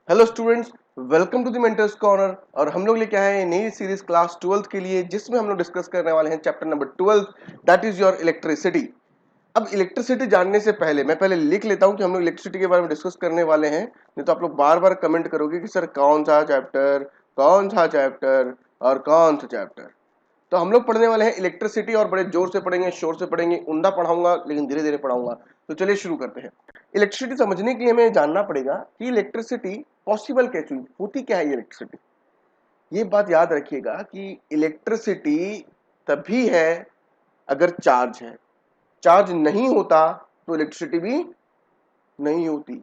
Hello students, welcome to the mentors corner. और हम लोग लेके आए हैं नई सीरीज क्लास 12th के लिए, जिसमें हम लोग डिस्कस करने वाले हैं chapter number 12, that is your electricity. अब इलेक्ट्रिसिटी जानने से पहले मैं लिख लेता हूं कि हम लोग इलेक्ट्रिसिटी के बारे में डिस्कस करने वाले हैं, नहीं तो आप लोग बार बार कमेंट करोगे कि सर कौन सा चैप्टर, कौन सा चैप्टर और कौन सा चैप्टर। तो हम लोग पढ़ने वाले हैं इलेक्ट्रिसिटी, और बड़े जोर से पढ़ेंगे, शोर से पढ़ेंगे, उंडा पढ़ाऊंगा लेकिन धीरे धीरे पढ़ाऊंगा। तो चलिए शुरू करते हैं। इलेक्ट्रिसिटी समझने के लिए हमें जानना पड़ेगा कि इलेक्ट्रिसिटी पॉसिबल कैसे हुई, होती क्या है ये इलेक्ट्रिसिटी। ये बात याद रखिएगा कि इलेक्ट्रिसिटी तभी है अगर चार्ज है। चार्ज नहीं होता तो इलेक्ट्रिसिटी भी नहीं होती।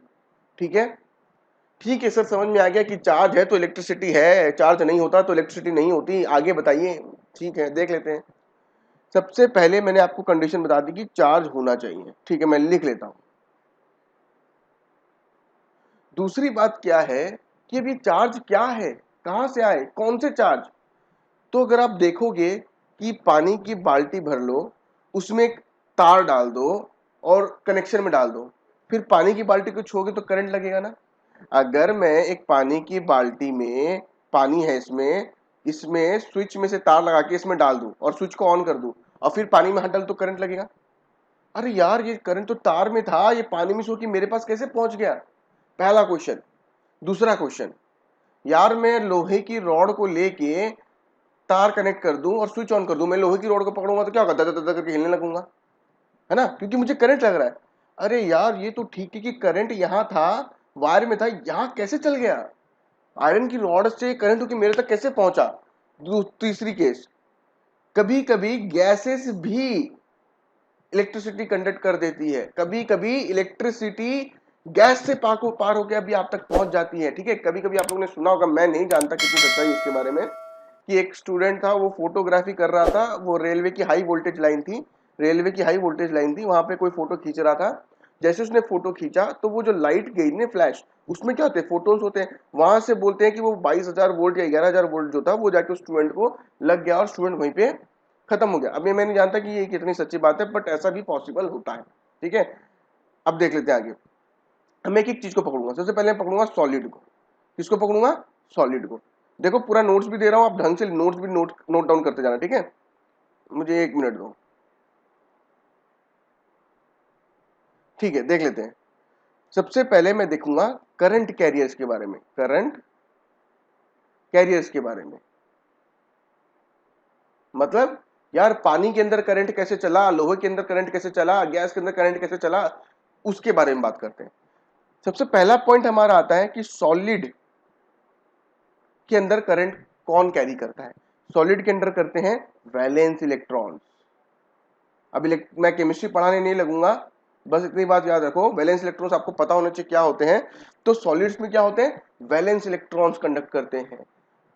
ठीक है, ठीक है सर, समझ में आ गया कि चार्ज है तो इलेक्ट्रिसिटी है, चार्ज नहीं होता तो इलेक्ट्रिसिटी नहीं होती। आगे बताइए। ठीक है, देख लेते हैं। सबसे पहले मैंने आपको कंडीशन बता दी कि चार्ज होना चाहिए। ठीक है, मैं लिख लेता हूं। दूसरी बात क्या है कि अभी चार्ज क्या है, कहां से आए, कौन से चार्ज। तो अगर आप देखोगे कि पानी की बाल्टी भर लो, उसमें एक तार डाल दो और कनेक्शन में डाल दो, फिर पानी की बाल्टी को छोड़ोगे तो करंट लगेगा ना। अगर मैं एक पानी की बाल्टी में, पानी है इसमें, इसमें स्विच में से तार लगा के इसमें डाल दूं और स्विच को ऑन कर दूं और फिर पानी में हाथ डाल तो करंट लगेगा। अरे यार, ये करंट तो तार में था, ये पानी में सो कि मेरे पास कैसे पहुंच गया। पहला क्वेश्चन। दूसरा क्वेश्चन, यार मैं लोहे की रॉड को लेके तार कनेक्ट कर दूं और स्विच ऑन कर दूं, मैं लोहे की रॉड को पकड़ूंगा तो क्या होगा, दद दद करके हिलने लगूंगा, है ना, क्योंकि मुझे करंट लग रहा है। अरे यार, ये तो ठीक है कि करंट यहां था, वायर में था, यहां कैसे चल गया, आयरन की रॉड से करंट होकर मेरे तक कैसे पहुंचा। तीसरी केस, कभी कभी गैसेस भी इलेक्ट्रिसिटी कंडक्ट कर देती है, कभी कभी इलेक्ट्रिसिटी गैस से पार होकर अभी आप तक पहुंच जाती है। ठीक है, कभी कभी आप लोगों ने सुना होगा, मैं नहीं जानता कितनी सच्चाई इसके बारे में, कि एक स्टूडेंट था, वो फोटोग्राफी कर रहा था, वो रेलवे की हाई वोल्टेज लाइन थी, रेलवे की हाई वोल्टेज लाइन थी, वहां पे कोई फोटो खींच रहा था। जैसे उसने फोटो खींचा तो वो जो लाइट गई ना, फ्लैश, उसमें क्या होते हैं, फोटोन्स होते हैं, वहां से बोलते हैं कि वो 22,000 वोल्ट या 11,000 वोल्ट जो था वो जाके उस स्टूडेंट को लग गया और स्टूडेंट वहीं पे खत्म हो गया। अब ये मैं नहीं जानता कि ये कितनी सच्ची बात है, बट ऐसा भी पॉसिबल होता है। ठीक है, अब देख लेते हैं आगे। मैं एक एक चीज को पकड़ूंगा। सबसे पहले मैं पकड़ूंगा सॉलिड को। किसको पकड़ूंगा, सॉलिड को। देखो, पूरा नोट्स भी दे रहा हूं, आप ढंग से नोट्स भी नोट डाउन करते जाना। ठीक है, मुझे 1 मिनट दो। ठीक है, देख लेते हैं। सबसे पहले मैं देखूंगा करंट कैरियर्स के बारे में, करंट कैरियर्स के बारे में। मतलब यार, पानी के अंदर करंट कैसे चला, लोहे के अंदर करंट कैसे चला, गैस के अंदर करंट कैसे चला, उसके बारे में बात करते हैं। सबसे पहला पॉइंट हमारा आता है कि सॉलिड के अंदर करंट कौन कैरी करता है। सॉलिड के अंदर करते हैं वैलेंस इलेक्ट्रॉन्स। अब मैं केमिस्ट्री पढ़ाने नहीं लगूंगा, बस इतनी बात याद रखो, वैलेंस इलेक्ट्रॉन्स आपको पता होना चाहिए क्या होते हैं। तो सॉलिड्स में क्या होते हैं, वैलेंस इलेक्ट्रॉन्स कंडक्ट करते हैं।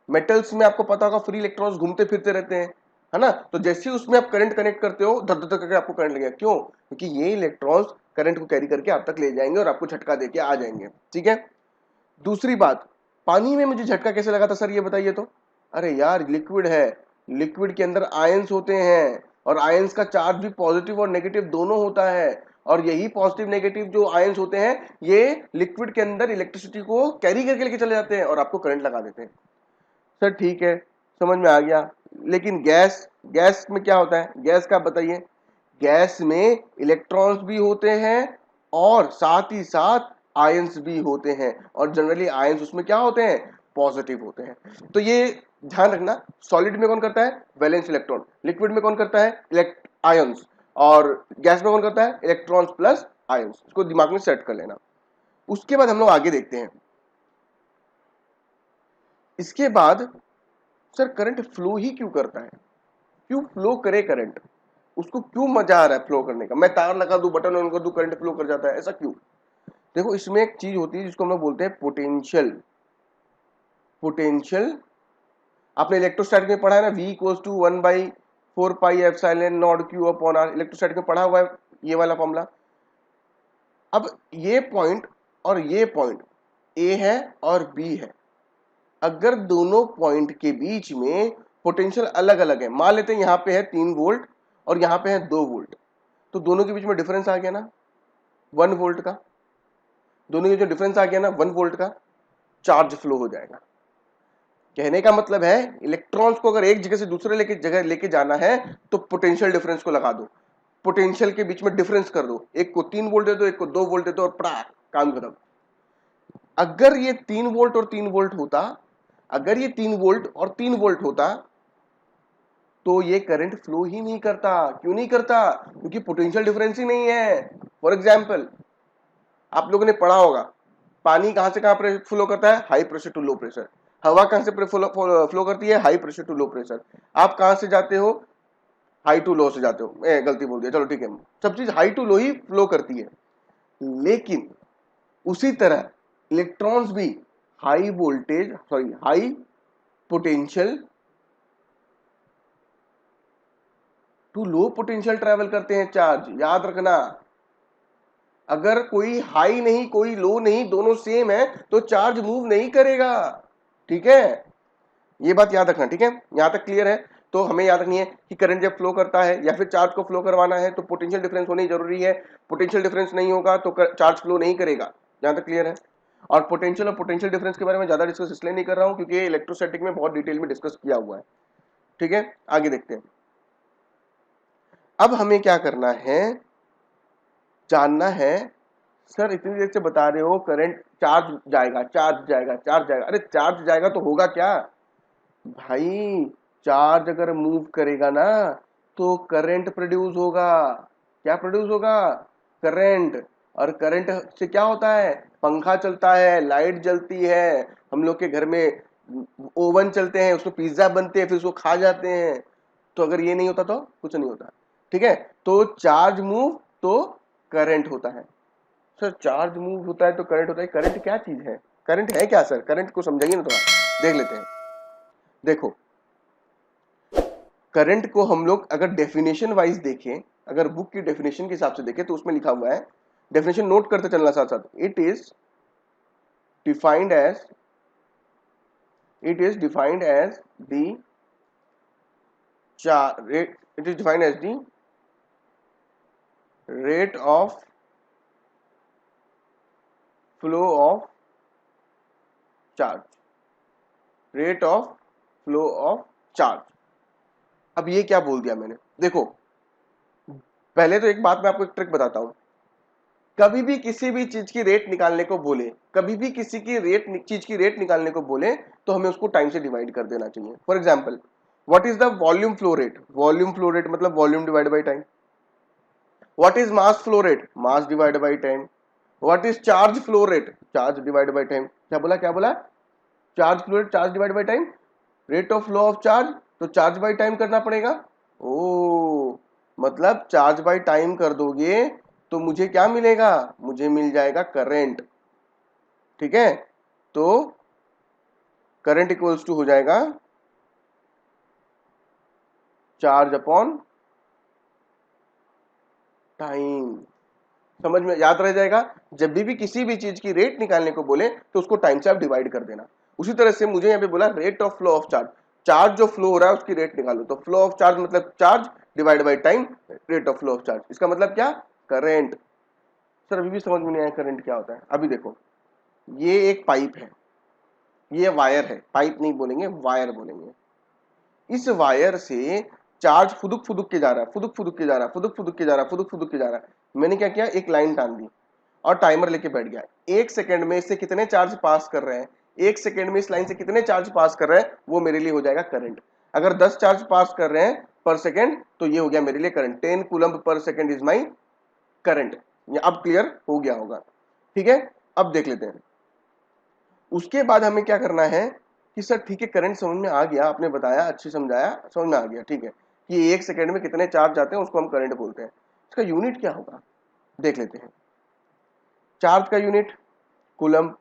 मेटल्स में आपको पता होगा फ्री इलेक्ट्रॉन्स घूमते फिरते रहते हैं, है ना। तो जैसे ही उसमें आप करंट कनेक्ट करते हो, धर धर करके आपको करंट लगेगा। क्यों, क्योंकि ये इलेक्ट्रॉन्स करंट को कैरी करके आप तक ले जाएंगे और आपको झटका देके आ जाएंगे। ठीक है, दूसरी बात, पानी में मुझे झटका कैसे लगा था सर, ये बताइए तो। अरे यार, लिक्विड है, लिक्विड के अंदर आयंस होते हैं, और आयंस का चार्ज भी पॉजिटिव और नेगेटिव दोनों होता है, और यही पॉजिटिव नेगेटिव जो आयंस होते हैं, ये लिक्विड के अंदर इलेक्ट्रिसिटी को कैरी करके लेके चले जाते हैं और आपको करंट लगा देते हैं। सर ठीक है, समझ में आ गया, लेकिन गैस, गैस में क्या होता है, गैस का बताइए। गैस में इलेक्ट्रॉन्स भी होते हैं और साथ ही साथ आयंस भी होते हैं, और जनरली आयंस उसमें क्या होते हैं, पॉजिटिव होते हैं। तो ये ध्यान रखना, सॉलिड में कौन करता है, वैलेंस इलेक्ट्रॉन, लिक्विड में कौन करता है, आयंस, और गैस में कौन करता है, इलेक्ट्रॉन्स प्लस आयंस। इसको दिमाग में सेट कर लेना। उसके बाद हम लोग आगे देखते हैं। इसके बाद, सर करंट फ्लो ही क्यों करता है, क्यों फ्लो करे करंट, उसको क्यों मजा आ रहा है फ्लो करने का, मैं तार लगा दूं, बटन ऑन कर दूं, करंट फ्लो कर जाता है, ऐसा क्यों। देखो, इसमें एक चीज होती है जिसको हम लोग बोलते हैं पोटेंशियल। पोटेंशियल आपने इलेक्ट्रोस्टैटिक में पढ़ा है ना, V equals to 1/4 pi epsilon naught Q upon R, electrostatic में पढ़ा हुआ है ये वाला फॉर्मूला। अब ये पॉइंट और ये पॉइंट A है और B है, अगर दोनों पॉइंट के बीच में पोटेंशियल अलग अलग है, मान लेते हैं यहां पे है 3 वोल्ट और यहां पे है 2 वोल्ट, तो दोनों के बीच में डिफरेंस आ गया ना 1 वोल्ट का, दोनों के जो डिफरेंस आ गया ना 1 वोल्ट का। चार्ज फ्लो हो जाएगा। कहने का मतलब है इलेक्ट्रॉन्स को अगर एक जगह से दूसरे जगह लेके जाना है तो पोटेंशियल डिफरेंस को लगा दो, पोटेंशियल के बीच में डिफरेंस कर दो, एक को 3 वोल्ट दे दो, एक को 2 वोल्ट दे दो और पड़ा काम खत्म। अगर ये 3 वोल्ट और 3 वोल्ट होता, अगर ये 3 वोल्ट और 3 वोल्ट होता तो ये करंट फ्लो ही नहीं करता। क्यों नहीं करता? क्योंकि पोटेंशियल डिफरेंस ही नहीं है। फॉर एग्जांपल आप लोगों ने पढ़ा होगा पानी कहां से कहां फ्लो करता है? High pressure to low pressure. हवा कहां से फ्लो करती है? High pressure to low pressure. आप कहां से जाते हो? हाई टू लो से जाते हो। गलती बोल दिया, चलो ठीक है, सब चीज हाई टू लो ही फ्लो करती है। लेकिन उसी तरह इलेक्ट्रॉन्स भी high voltage sorry high potential to low potential travel करते हैं चार्ज। याद रखना, अगर कोई हाई नहीं कोई लो नहीं, दोनों सेम है तो चार्ज मूव नहीं करेगा। ठीक है, ये बात याद रखना। ठीक है, यहां तक क्लियर है? तो हमें याद रखनी है कि करंट जब फ्लो करता है या फिर चार्ज को फ्लो करवाना है तो पोटेंशियल डिफरेंस होनी जरूरी है। पोटेंशियल डिफरेंस नहीं होगा तो चार्ज फ्लो नहीं करेगा। यहां तक क्लियर है? और पोटेंशियल डिफरेंस के बारे में ज्यादा डिस्कस इसलिए नहीं कर रहा हूं क्योंकि ये इलेक्ट्रोस्टैटिक में बहुत डिटेल में डिस्कस किया हुआ है। ठीक है, आगे देखते हैं। अब हमें क्या करना है, जानना है सर इतनी देर से बता रहे हो करंट चार्ज जाएगा चार्ज जाएगा चार्ज जाएगा। अरे चार्ज जाएगा तो होगा क्या भाई? चार्ज अगर मूव करेगा ना तो करंट प्रोड्यूस होगा। क्या प्रोड्यूस होगा? करंट। और करंट से क्या होता है? पंखा चलता है, लाइट जलती है, हम लोग के घर में ओवन चलते हैं, उसमें पिज्जा बनते हैं, फिर उसको खा जाते हैं। तो अगर ये नहीं होता तो कुछ नहीं होता। ठीक है, तो चार्ज मूव तो करंट होता है। सर चार्ज मूव होता है तो करंट होता है, करंट क्या चीज है? करंट है क्या सर? करंट को समझाइए ना थोड़ा, देख लेते हैं। देखो करंट को हम लोग अगर डेफिनेशन वाइज देखें, अगर बुक की डेफिनेशन के हिसाब से देखें तो उसमें लिखा हुआ है, डेफिनेशन नोट करते चलना साथ साथ। It is defined as the it is defined as the rate of flow of charge। अब ये क्या बोल दिया मैंने? देखो पहले तो एक बात मैं आपको एक ट्रिक बताता हूं। कभी भी किसी भी चीज की रेट निकालने को बोले, कभी भी किसी की चीज की रेट निकालने को बोले तो हमें उसको टाइम से डिवाइड कर देना चाहिए। For example what is the volume flow rate? Volume flow rate मतलब volume divide by time. What is mass flow rate? Mass divide by time. What is charge flow rate? Charge divide by time. क्या बोला क्या बोला? Charge flow rate charge divide by time. Rate of flow of charge तो charge by time करना पड़ेगा। ओ मतलब charge by time कर दोगे तो मुझे क्या मिलेगा? मुझे मिल जाएगा करंट। ठीक है, तो करंट इक्वल्स टू हो जाएगा चार्ज अपॉन टाइम। समझ में याद रह जाएगा? जब भी किसी भी चीज की रेट निकालने को बोले तो उसको टाइम से आप डिवाइड कर देना। उसी तरह से मुझे यहाँ पे बोला rate of flow of charge, charge जो फ्लो हो रहा है उसकी रेट निकालो, तो फ्लो ऑफ चार्ज मतलब charge divide by time, rate of flow of charge. इसका मतलब क्या? करंट। सर अभी भी समझ में नहीं आया करंट क्या होता है? अभी देखो ये एक पाइप है, ये वायर है, पाइप नहीं बोलेंगे वायर बोलेंगे। इस वायर से चार्ज फुदुक फुदुक के जा रहा है, फुदुक फुदुक के जा रहा है, फुदुक फुदुक के जा रहा है, फुदुक फुदुक के जा रहा है। मैंने क्या किया, एक लाइन टान दी और टाइमर लेके बैठ गया। एक सेकंड में इससे कितने चार्ज पास कर रहे हैं, एक सेकंड में इस लाइन से कितने चार्ज पास कर रहे हैं, वो मेरे लिए हो जाएगा करंट। अगर 10 चार्ज पास कर रहे हैं पर सेकंड तो ये हो गया मेरे लिए करंट। 10 कूलम्ब पर सेकंड इज माई करंट। अब क्लियर हो गया होगा? ठीक है, अब देख लेते हैं उसके बाद हमें क्या करना है कि सर ठीक है करंट समझ में आ गया, आपने बताया, अच्छी समझाया, समझ में आ गया, ठीक है कि एक सेकंड में कितने चार्ज जाते हैं उसको हम करंट बोलते हैं। इसका यूनिट क्या होगा देख लेते हैं। चार्ज का यूनिट कूलम्ब।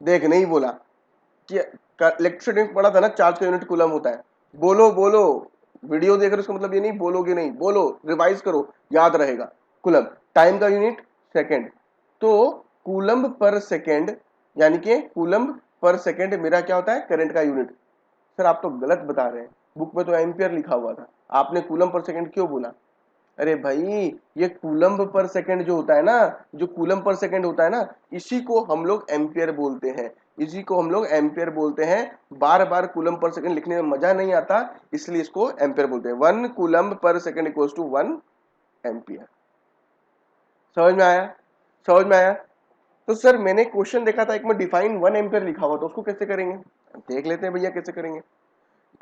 देख नहीं बोला कि इलेक्ट्रिसिटी में पढ़ा था ना, चार्ज का यूनिट कूलम्ब होता है। बोलो बोलो, वीडियो देख रहे हो उसका मतलब ये नहीं बोलोगे नहीं, बोलो, रिवाइज करो, याद रहेगा। कूलम्ब। टाइम का यूनिट सेकंड, तो कूलम्ब पर सेकंड यानी कि कूलम्ब पर सेकंड मेरा क्या होता है? करंट का यूनिट। सर आप तो गलत बता रहे हैं, बुक में तो एम्पियर लिखा हुआ था, आपने कूलम्ब पर सेकंड क्यों बोला? अरे भाई ये कूलम्ब पर सेकंड जो होता है ना, जो कूलम्ब पर सेकंड होता है ना, इसी को हम लोग एम्पियर बोलते हैं। इसी को हम लोग एम्पियर बोलते हैं। बार बार कूलम पर सेकंड लिखने में मजा नहीं आता, इसलिए इसको एम्पियर बोलते हैं। 1 coulomb per second equals to 1 ampere. समझ में आया? समझ में आया? तो सर मैंने क्वेश्चन देखा था एक में डिफाइन 1 एम्पियर लिखा हुआ, तो उसको कैसे करेंगे? देख लेते हैं भैया कैसे करेंगे।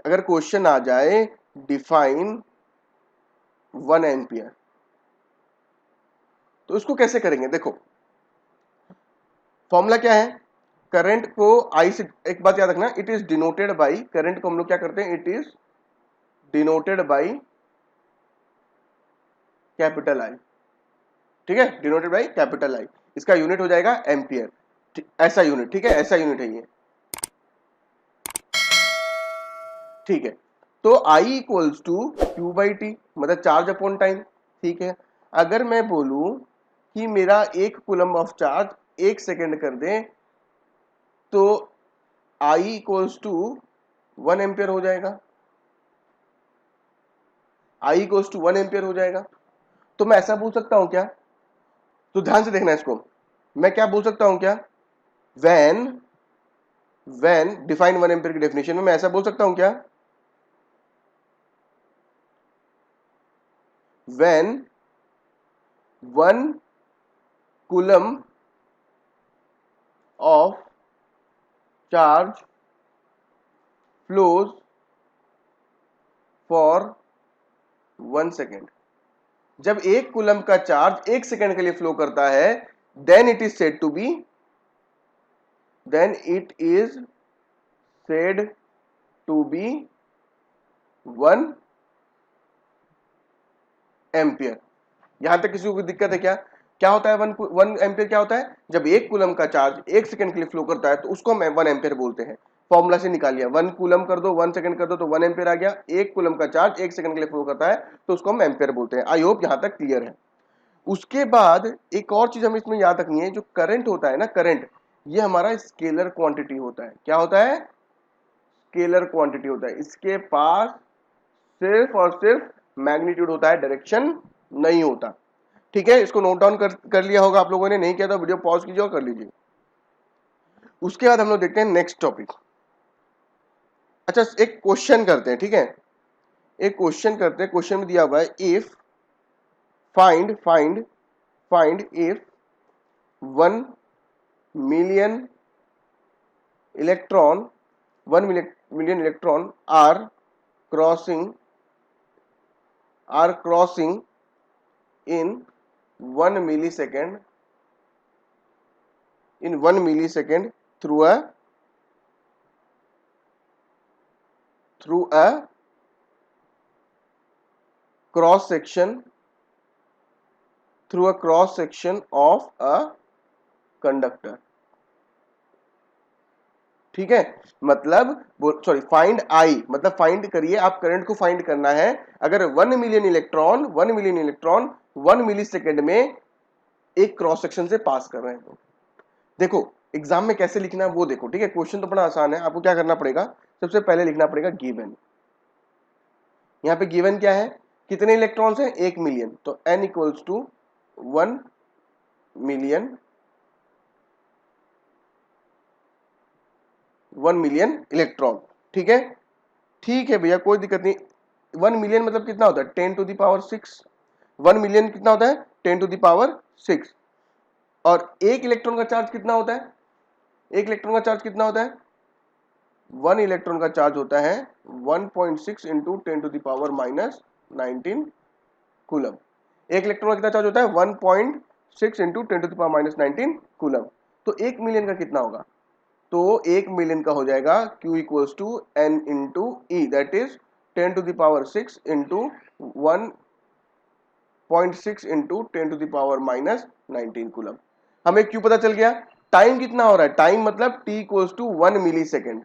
अगर क्वेश्चन आ जाए डिफाइन 1 एम्पियर, तो उसको कैसे करेंगे? देखो फॉर्मूला क्या है, करंट को आई से, एक बात याद रखना, it is denoted by, current को हम लोग क्या करते हैं, it is denoted by capital I. ठीक है, डिनोटेड बाई कैपिटल आई, इसका यूनिट हो जाएगा एम्पियर। ऐसा यूनिट, ठीक है, ऐसा यूनिट है ये। ठीक है, तो I equals to Q by T, मतलब चार्ज अपॉन टाइम। ठीक है, अगर मैं बोलूं कि मेरा 1 कूलम ऑफ चार्ज 1 सेकेंड कर दे, तो I इक्वल्स टू 1 एम्पियर हो जाएगा। I इक्वल्स टू 1 एम्पियर हो जाएगा। तो मैं ऐसा बोल सकता हूं क्या? तो ध्यान से देखना इसको, मैं क्या बोल सकता हूं क्या? व्हेन डिफाइन 1 एम्पियर की डेफिनेशन में मैं ऐसा बोल सकता हूं क्या? when 1 coulomb of charge flows for 1 second, जब 1 कूलम का चार्ज 1 सेकेंड के लिए फ्लो करता है, then it is said to be, then it is said to be 1 ampere. यहां तक किसी को कोई दिक्कत है क्या? क्या होता है 1 एम्पियर? क्या होता है? जब 1 कूलम का चार्ज 1 सेकंड के लिए फ्लो करता है, तो उसको हम 1 एम्पियर बोलते हैं। फॉर्मूला से निकाल लिया, 1 कूलम कर दो 1 सेकंड कर दो तो 1 एम्पियर आ गया। 1 कूलम का चार्ज 1 सेकंड के लिए फ्लो करता है, तो उसको हम एम्पियर बोलते हैं। आई होप यहां तक क्लियर है। उसके बाद एक और चीज हमें इसमें याद रखनी है, जो करंट होता है ना, करंट, ये हमारा स्केलर क्वांटिटी होता है। क्या होता है? स्केलर क्वांटिटी होता है। इसके पास सिर्फ और सिर्फ मैग्नीट्यूड होता है, डायरेक्शन नहीं होता। ठीक है, इसको नोट डाउन कर लिया होगा आप लोगों ने, नहीं किया तो वीडियो पॉज कीजिए और कर लीजिए। उसके बाद हम लोग देखते हैं नेक्स्ट टॉपिक। अच्छा, एक क्वेश्चन करते हैं, ठीक है, एक क्वेश्चन करते हैं। क्वेश्चन में दिया हुआ है, if find find find if 1 million electron 1 million electron are crossing in 1 millisecond through a cross section of a conductor। ठीक है, मतलब सॉरी, फाइंड आई मतलब फाइंड करिए, आप करंट को फाइंड करना है। अगर 1 मिलियन इलेक्ट्रॉन 1 मिली सेकेंड में एक क्रॉस सेक्शन से पास कर रहे हैं, तो देखो एग्जाम में कैसे लिखना है वो देखो। ठीक है, क्वेश्चन तो बड़ा आसान है। आपको क्या करना पड़ेगा, सबसे पहले लिखना पड़ेगा गिवन। यहां पे गिवन क्या है, कितने इलेक्ट्रॉन्स हैं? 1 मिलियन, तो n equals to 1 million electron. ठीक है, ठीक है भैया, कोई दिक्कत नहीं। 1 मिलियन मतलब कितना होता है? 10 टू द पावर 6। 1 मिलियन कितना होता है? 10 टू द पावर 6। और एक इलेक्ट्रॉन का चार्ज कितना होता है? एक इलेक्ट्रॉन का चार्ज कितना होता है? 1 इलेक्ट्रॉन का चार्ज होता है 1.6 into 10 to the power minus 19 coulomb. एक इलेक्ट्रॉन का कितना चार्ज होता है? 1.6 into 10 to the power minus 19 coulomb. तो 1 मिलियन का कितना होगा? तो 1 मिलियन का हो जाएगा Q equals to N into E, that is 10 to the power 6 into 1.6 into 10 to the power minus 19 coulomb. हमें Q पता चल गया। टाइम कितना हो रहा है? टाइम मतलब T equals to 1 millisecond.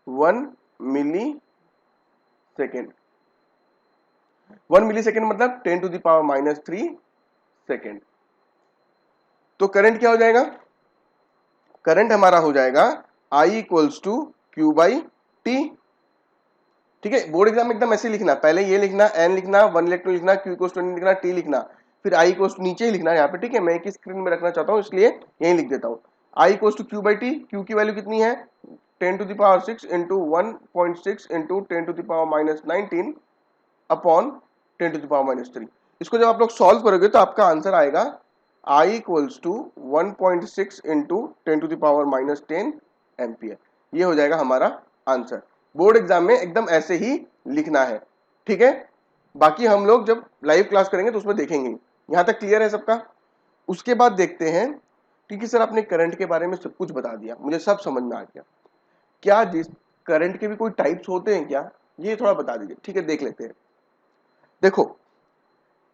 1 millisecond, 1 millisecond मतलब 10 to the power minus 3 second. तो करंट क्या हो जाएगा? करंट हमारा हो जाएगा I equals to Q by T. ठीक है, बोर्ड एग्जाम में एकदम ऐसे लिखना, पहले ये लिखना, n लिखना, 1 इलेक्ट्रॉन लिखना, Q इक्वल्स टू लिखना, T लिखना, फिर I इक्वल्स नीचे ही लिखना यहाँ पे। ठीक है, मैं एक ही स्क्रीन में रखना चाहता हूँ इसलिए यही लिख देता हूँ। I equals to Q by T, Q की वैल्यू कितनी है 10 to the power 6 into 1.6 into 10 to the power minus 19 upon 10 to the power minus 3। इसको जब आप लोग सॉल्व करोगे तो आपका आंसर आएगा I equals to 1.6 into 10 to the power minus 10 ampere. ये हो जाएगा हमारा आंसर। बोर्ड एग्जाम में एकदम ऐसे ही लिखना है, ठीक है। बाकी हम लोग जब लाइव क्लास करेंगे तो उसमें देखेंगे। यहां तक क्लियर है सबका? उसके बाद देखते हैं, ठीक है सर आपने करंट के बारे में सब कुछ बता दिया, मुझे सब समझ में आ गया, क्या जिस करंट के भी कोई टाइप्स होते हैं क्या, ये थोड़ा बता दीजिए। ठीक है, देख लेते हैं। देखो,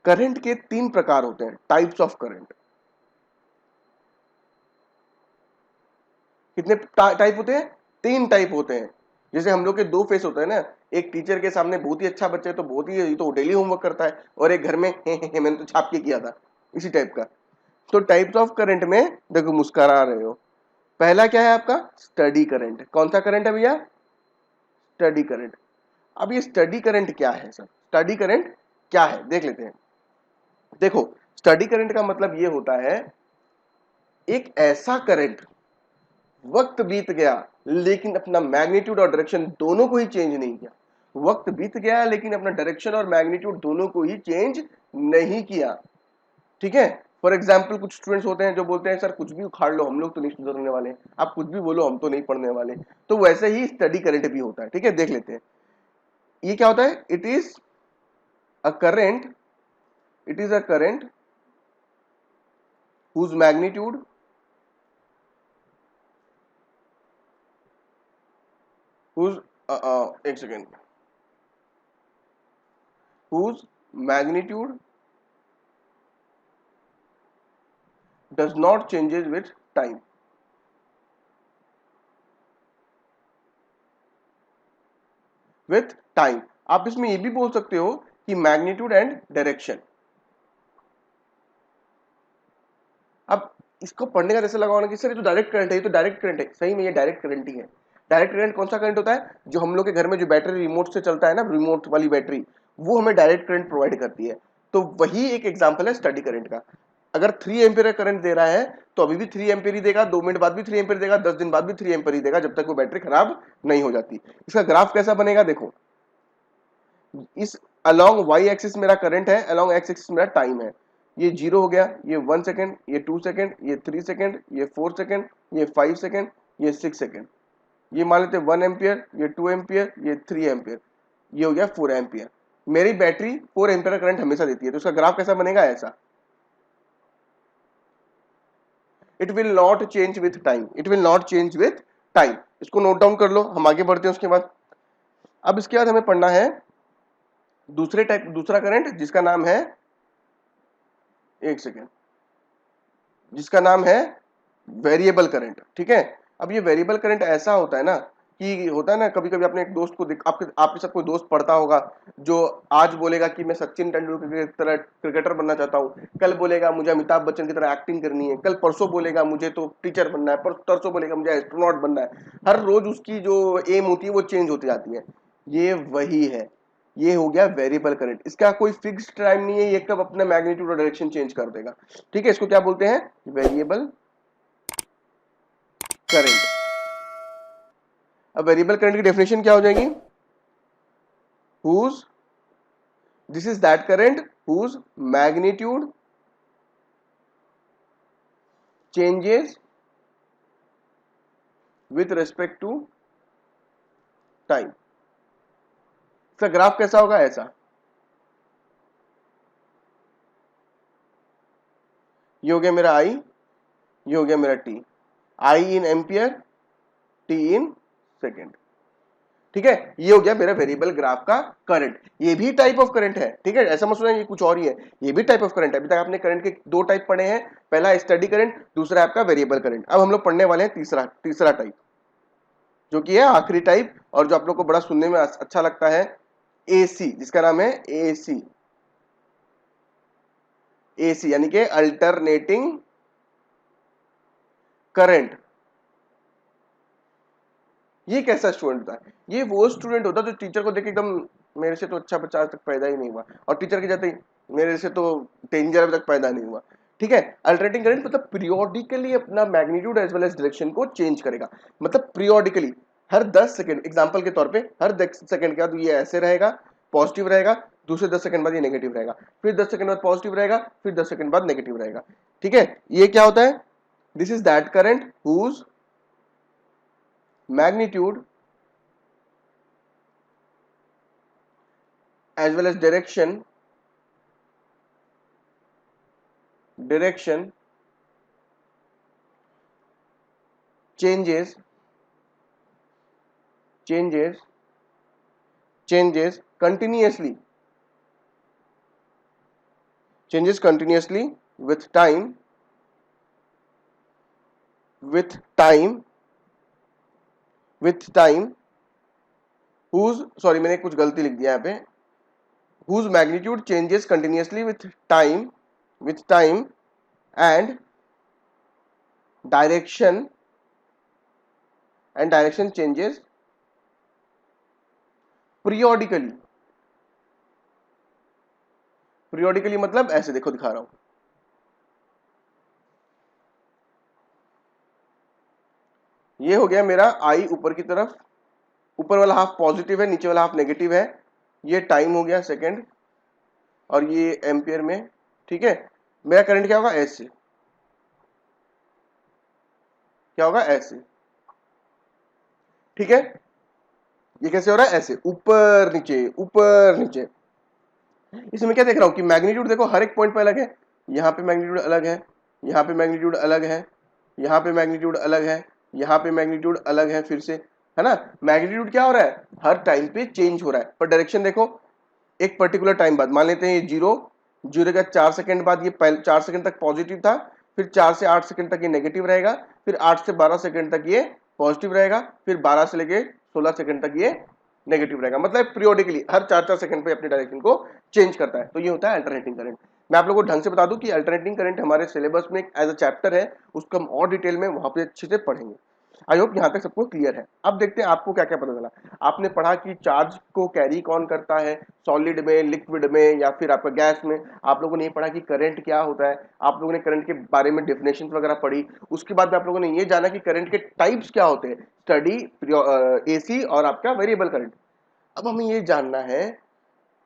करंट के 3 प्रकार होते हैं, टाइप्स ऑफ करंट। कितने टाइप होते हैं? 3 टाइप होते हैं। जैसे हम लोग के 2 फेस होते हैं ना, एक टीचर के सामने बहुत ही अच्छा बच्चा है तो बहुत ही, ये तो डेली होमवर्क करता है, और एक घर में हे मैंने तो छाप के किया था, इसी टाइप का। तो टाइप्स ऑफ करंट में देखो, मुस्कुरा रहे हो, पहला क्या है आपका स्टडी करंट। कौन सा करंट है भैया? Study current. अब ये स्टडी करंट क्या है सर? स्टडी करंट क्या है देख लेते हैं। देखो, स्टडी करंट का मतलब ये होता है एक ऐसा करंट, वक्त बीत गया लेकिन अपना मैग्नीट्यूड और डायरेक्शन दोनों को ही चेंज नहीं किया। वक्त बीत गया लेकिन अपना डायरेक्शन और मैग्नीट्यूड दोनों को ही चेंज नहीं किया, ठीक है। फॉर एग्जाम्पल, कुछ स्टूडेंट्स होते हैं जो बोलते हैं सर कुछ भी उखाड़ लो, हम लोग तो नहीं सुधरने वाले, आप कुछ भी बोलो हम तो नहीं पढ़ने वाले। तो वैसे ही स्टडी करंट भी होता है, ठीक है। देख लेते हैं ये क्या होता है। It is a current, it is a current whose magnitude whose एक second, whose magnitude does not changes with time। with time आप इसमें ये भी बोल सकते हो कि मैग्नीट्यूड एंड डायरेक्शन। अब इसको पढ़ने का जैसे लगाओ ना कि सर ये तो डायरेक्ट करंट है, ये तो डायरेक्ट करंट है। सही में ये डायरेक्ट करंट ही है। डायरेक्ट करंट कौन सा करंट होता है? जो हम लोग के घर में जो बैटरी रिमोट से चलता है ना, रिमोट वाली बैटरी, वो हमें डायरेक्ट करंट प्रोवाइड करती है। तो वही एक एग्जांपल है स्टडी करंट का। अगर 3 एम्पीयर करंट दे रहा है तो अभी भी 3 एम्पीयर ही देगा, 2 मिनट बाद भी 3 एम्पीयर देगा, 10 दिन बाद भी 3 एम्पीयर ही देगा, जब तक वो बैटरी खराब नहीं हो जाती। इसका ग्राफ कैसा बनेगा देखो, इस अलोंग वाई एक्सिस मेरा करंट है, अलोंग एक्स एक्सिस मेरा टाइम है। ये 0 हो गया, ये 1 सेकेंड, ये 2 सेकेंड, ये 3 सेकेंड, ये 4 सेकेंड, ये 5 सेकेंड, ये 6 सेकेंड। ये मान लेते 1 एम्पियर, ये 2 एम्पियर, ये 3 एम्पियर, ये हो गया 4 एम्पियर। मेरी बैटरी 4 एम्पियर करंट हमेशा देती है, तो इसका ग्राफ कैसा बनेगा? ऐसा। It will not change with time, it will not change with time. इसको नोट डाउन कर लो, हम आगे बढ़ते हैं उसके बाद। अब इसके बाद हमें पढ़ना है दूसरा करंट, जिसका नाम है, एक सेकेंड, जिसका नाम है वेरिएबल करंट, ठीक है। अब ये वेरिएबल करंट ऐसा होता है ना कि होता है ना, कभी कभी अपने एक दोस्त को आपके साथ कोई दोस्त पढ़ता होगा जो आज बोलेगा कि मैं सचिन तेंदुलकर की तरह क्रिकेटर बनना चाहता हूँ, कल बोलेगा मुझे अमिताभ बच्चन की तरह एक्टिंग करनी है, कल परसों बोलेगा मुझे तो टीचर बनना है, परसों बोलेगा मुझे एस्ट्रोनॉट बनना है। हर रोज उसकी जो एम होती है वो चेंज होती जाती है। ये वही है, ये हो गया वेरिएबल करंट। इसका कोई फिक्स्ड टाइम नहीं है, ये कब अपना मैग्नीट्यूड और डायरेक्शन चेंज कर देगा, ठीक है। इसको क्या बोलते हैं? Variable current. अब वेरिएबल करंट की डेफिनेशन क्या हो जाएगी? whose this is that current whose magnitude changes with respect to time। इसका ग्राफ कैसा होगा? ऐसा। ये हो गया मेरा I, ये हो गया मेरा T। I in ampere, T in second, ठीक है। ये हो गया मेरा वेरिएबल ग्राफ का करंट। ये भी टाइप ऑफ करंट है, ठीक है। ऐसा मत सोचना ये कुछ और ही है, ये भी टाइप ऑफ करंट है। अभी तक आपने करंट के 2 टाइप पढ़े हैं, पहला स्टडी करंट, दूसरा आपका वेरिएबल करंट। अब हम लोग पढ़ने वाले हैं तीसरा टाइप, जो कि है आखिरी टाइप, और जो आप लोग को बड़ा सुनने में अच्छा लगता है, एसी, जिसका नाम है एसी। एसी यानी कि अल्टरनेटिंग करंट। ये कैसा स्टूडेंट होता है? ये वो स्टूडेंट होता है जो टीचर को देख एकदम, मेरे से तो अच्छा बच्चा आज तक पैदा ही नहीं हुआ, और टीचर के जाते ही मेरे से तो डेंजर अभी तक पैदा नहीं हुआ। ठीक है। अल्टरनेटिंग करंट मतलब पीरियोडिकली अपना magnitude as well as direction को चेंज करेगा, मतलब पीरियोडिकली हर 10 सेकंड, एग्जांपल के तौर पे हर 10 सेकंड के बाद ये ऐसे रहेगा, पॉजिटिव रहेगा, दूसरे 10 सेकंड बाद ये नेगेटिव रहेगा, फिर 10 सेकंड बाद पॉजिटिव रहेगा, फिर 10 सेकंड बाद नेगेटिव रहेगा। ठीक है, ये क्या होता है? This is that current whose magnitude as well as direction changes continuously with time whose, sorry मैंने कुछ गलती लिख दिया यहाँ पे, whose magnitude changes continuously with time and direction changes periodically मतलब ऐसे देखो, दिखा रहा हूं, ये हो गया मेरा आई ऊपर की तरफ, ऊपर वाला हाफ पॉजिटिव है, नीचे वाला हाफ नेगेटिव है, ये टाइम हो गया सेकंड, और ये एम्पियर में। ठीक है, मेरा करंट क्या होगा? ऐसे, क्या होगा? ऐसे। ठीक है, ये कैसे हो रहा है? ऐसे, ऊपर नीचे ऊपर नीचे। इसमें क्या देख रहा हूं कि मैग्नीट्यूड देखो हर एक पॉइंट पे अलग है, यहाँ पे मैग्नीट्यूड अलग है, यहाँ पे मैग्नीट्यूड अलग है, यहाँ पे मैग्नीट्यूड अलग है, यहाँ पे मैग्नीट्यूड अलग है, फिर से, है ना? मैग्नीट्यूड क्या हो रहा है? हर टाइम पे चेंज हो रहा है, पर डायरेक्शन देखो एक पर्टिकुलर टाइम बाद, मान लेते हैं ये जीरो का 4 सेकंड बाद ये 4 सेकंड तक पॉजिटिव था, फिर 4 से 8 सेकंड तक ये नेगेटिव रहेगा, फिर 8 से 12 सेकंड तक ये पॉजिटिव रहेगा, फिर 12 से लेके 16 सेकंड तक ये नेगेटिव रहेगा, मतलब पीरियोडिकली हर 4-4 सेकंड पे अपनी डायरेक्शन को चेंज करता है। तो ये होता है अल्टरनेटिंग करंट। मैं आप लोगों को ढंग से बता दूं कि अल्टरनेटिंग करंट हमारे सिलेबस में एज अ चैप्टर है, उसको हम और डिटेल में वहां पे अच्छे से पढ़ेंगे। आई होप यहां तक सबको क्लियर है। अब देखते हैं आपको क्या क्या पता चला। आपने पढ़ा कि चार्ज को कैरी कौन करता है, सॉलिड में, लिक्विड में, या फिर आपका गैस में। आप लोगों ने ये पढ़ा कि करंट क्या होता है, आप लोगों ने करंट के बारे में डेफिनेशन वगैरह पढ़ी। उसके बाद में आप लोगों ने ये जाना कि करंट के टाइप्स क्या होते हैं, स्टडी, एसी और आपका वेरिएबल करंट। अब हमें ये जानना है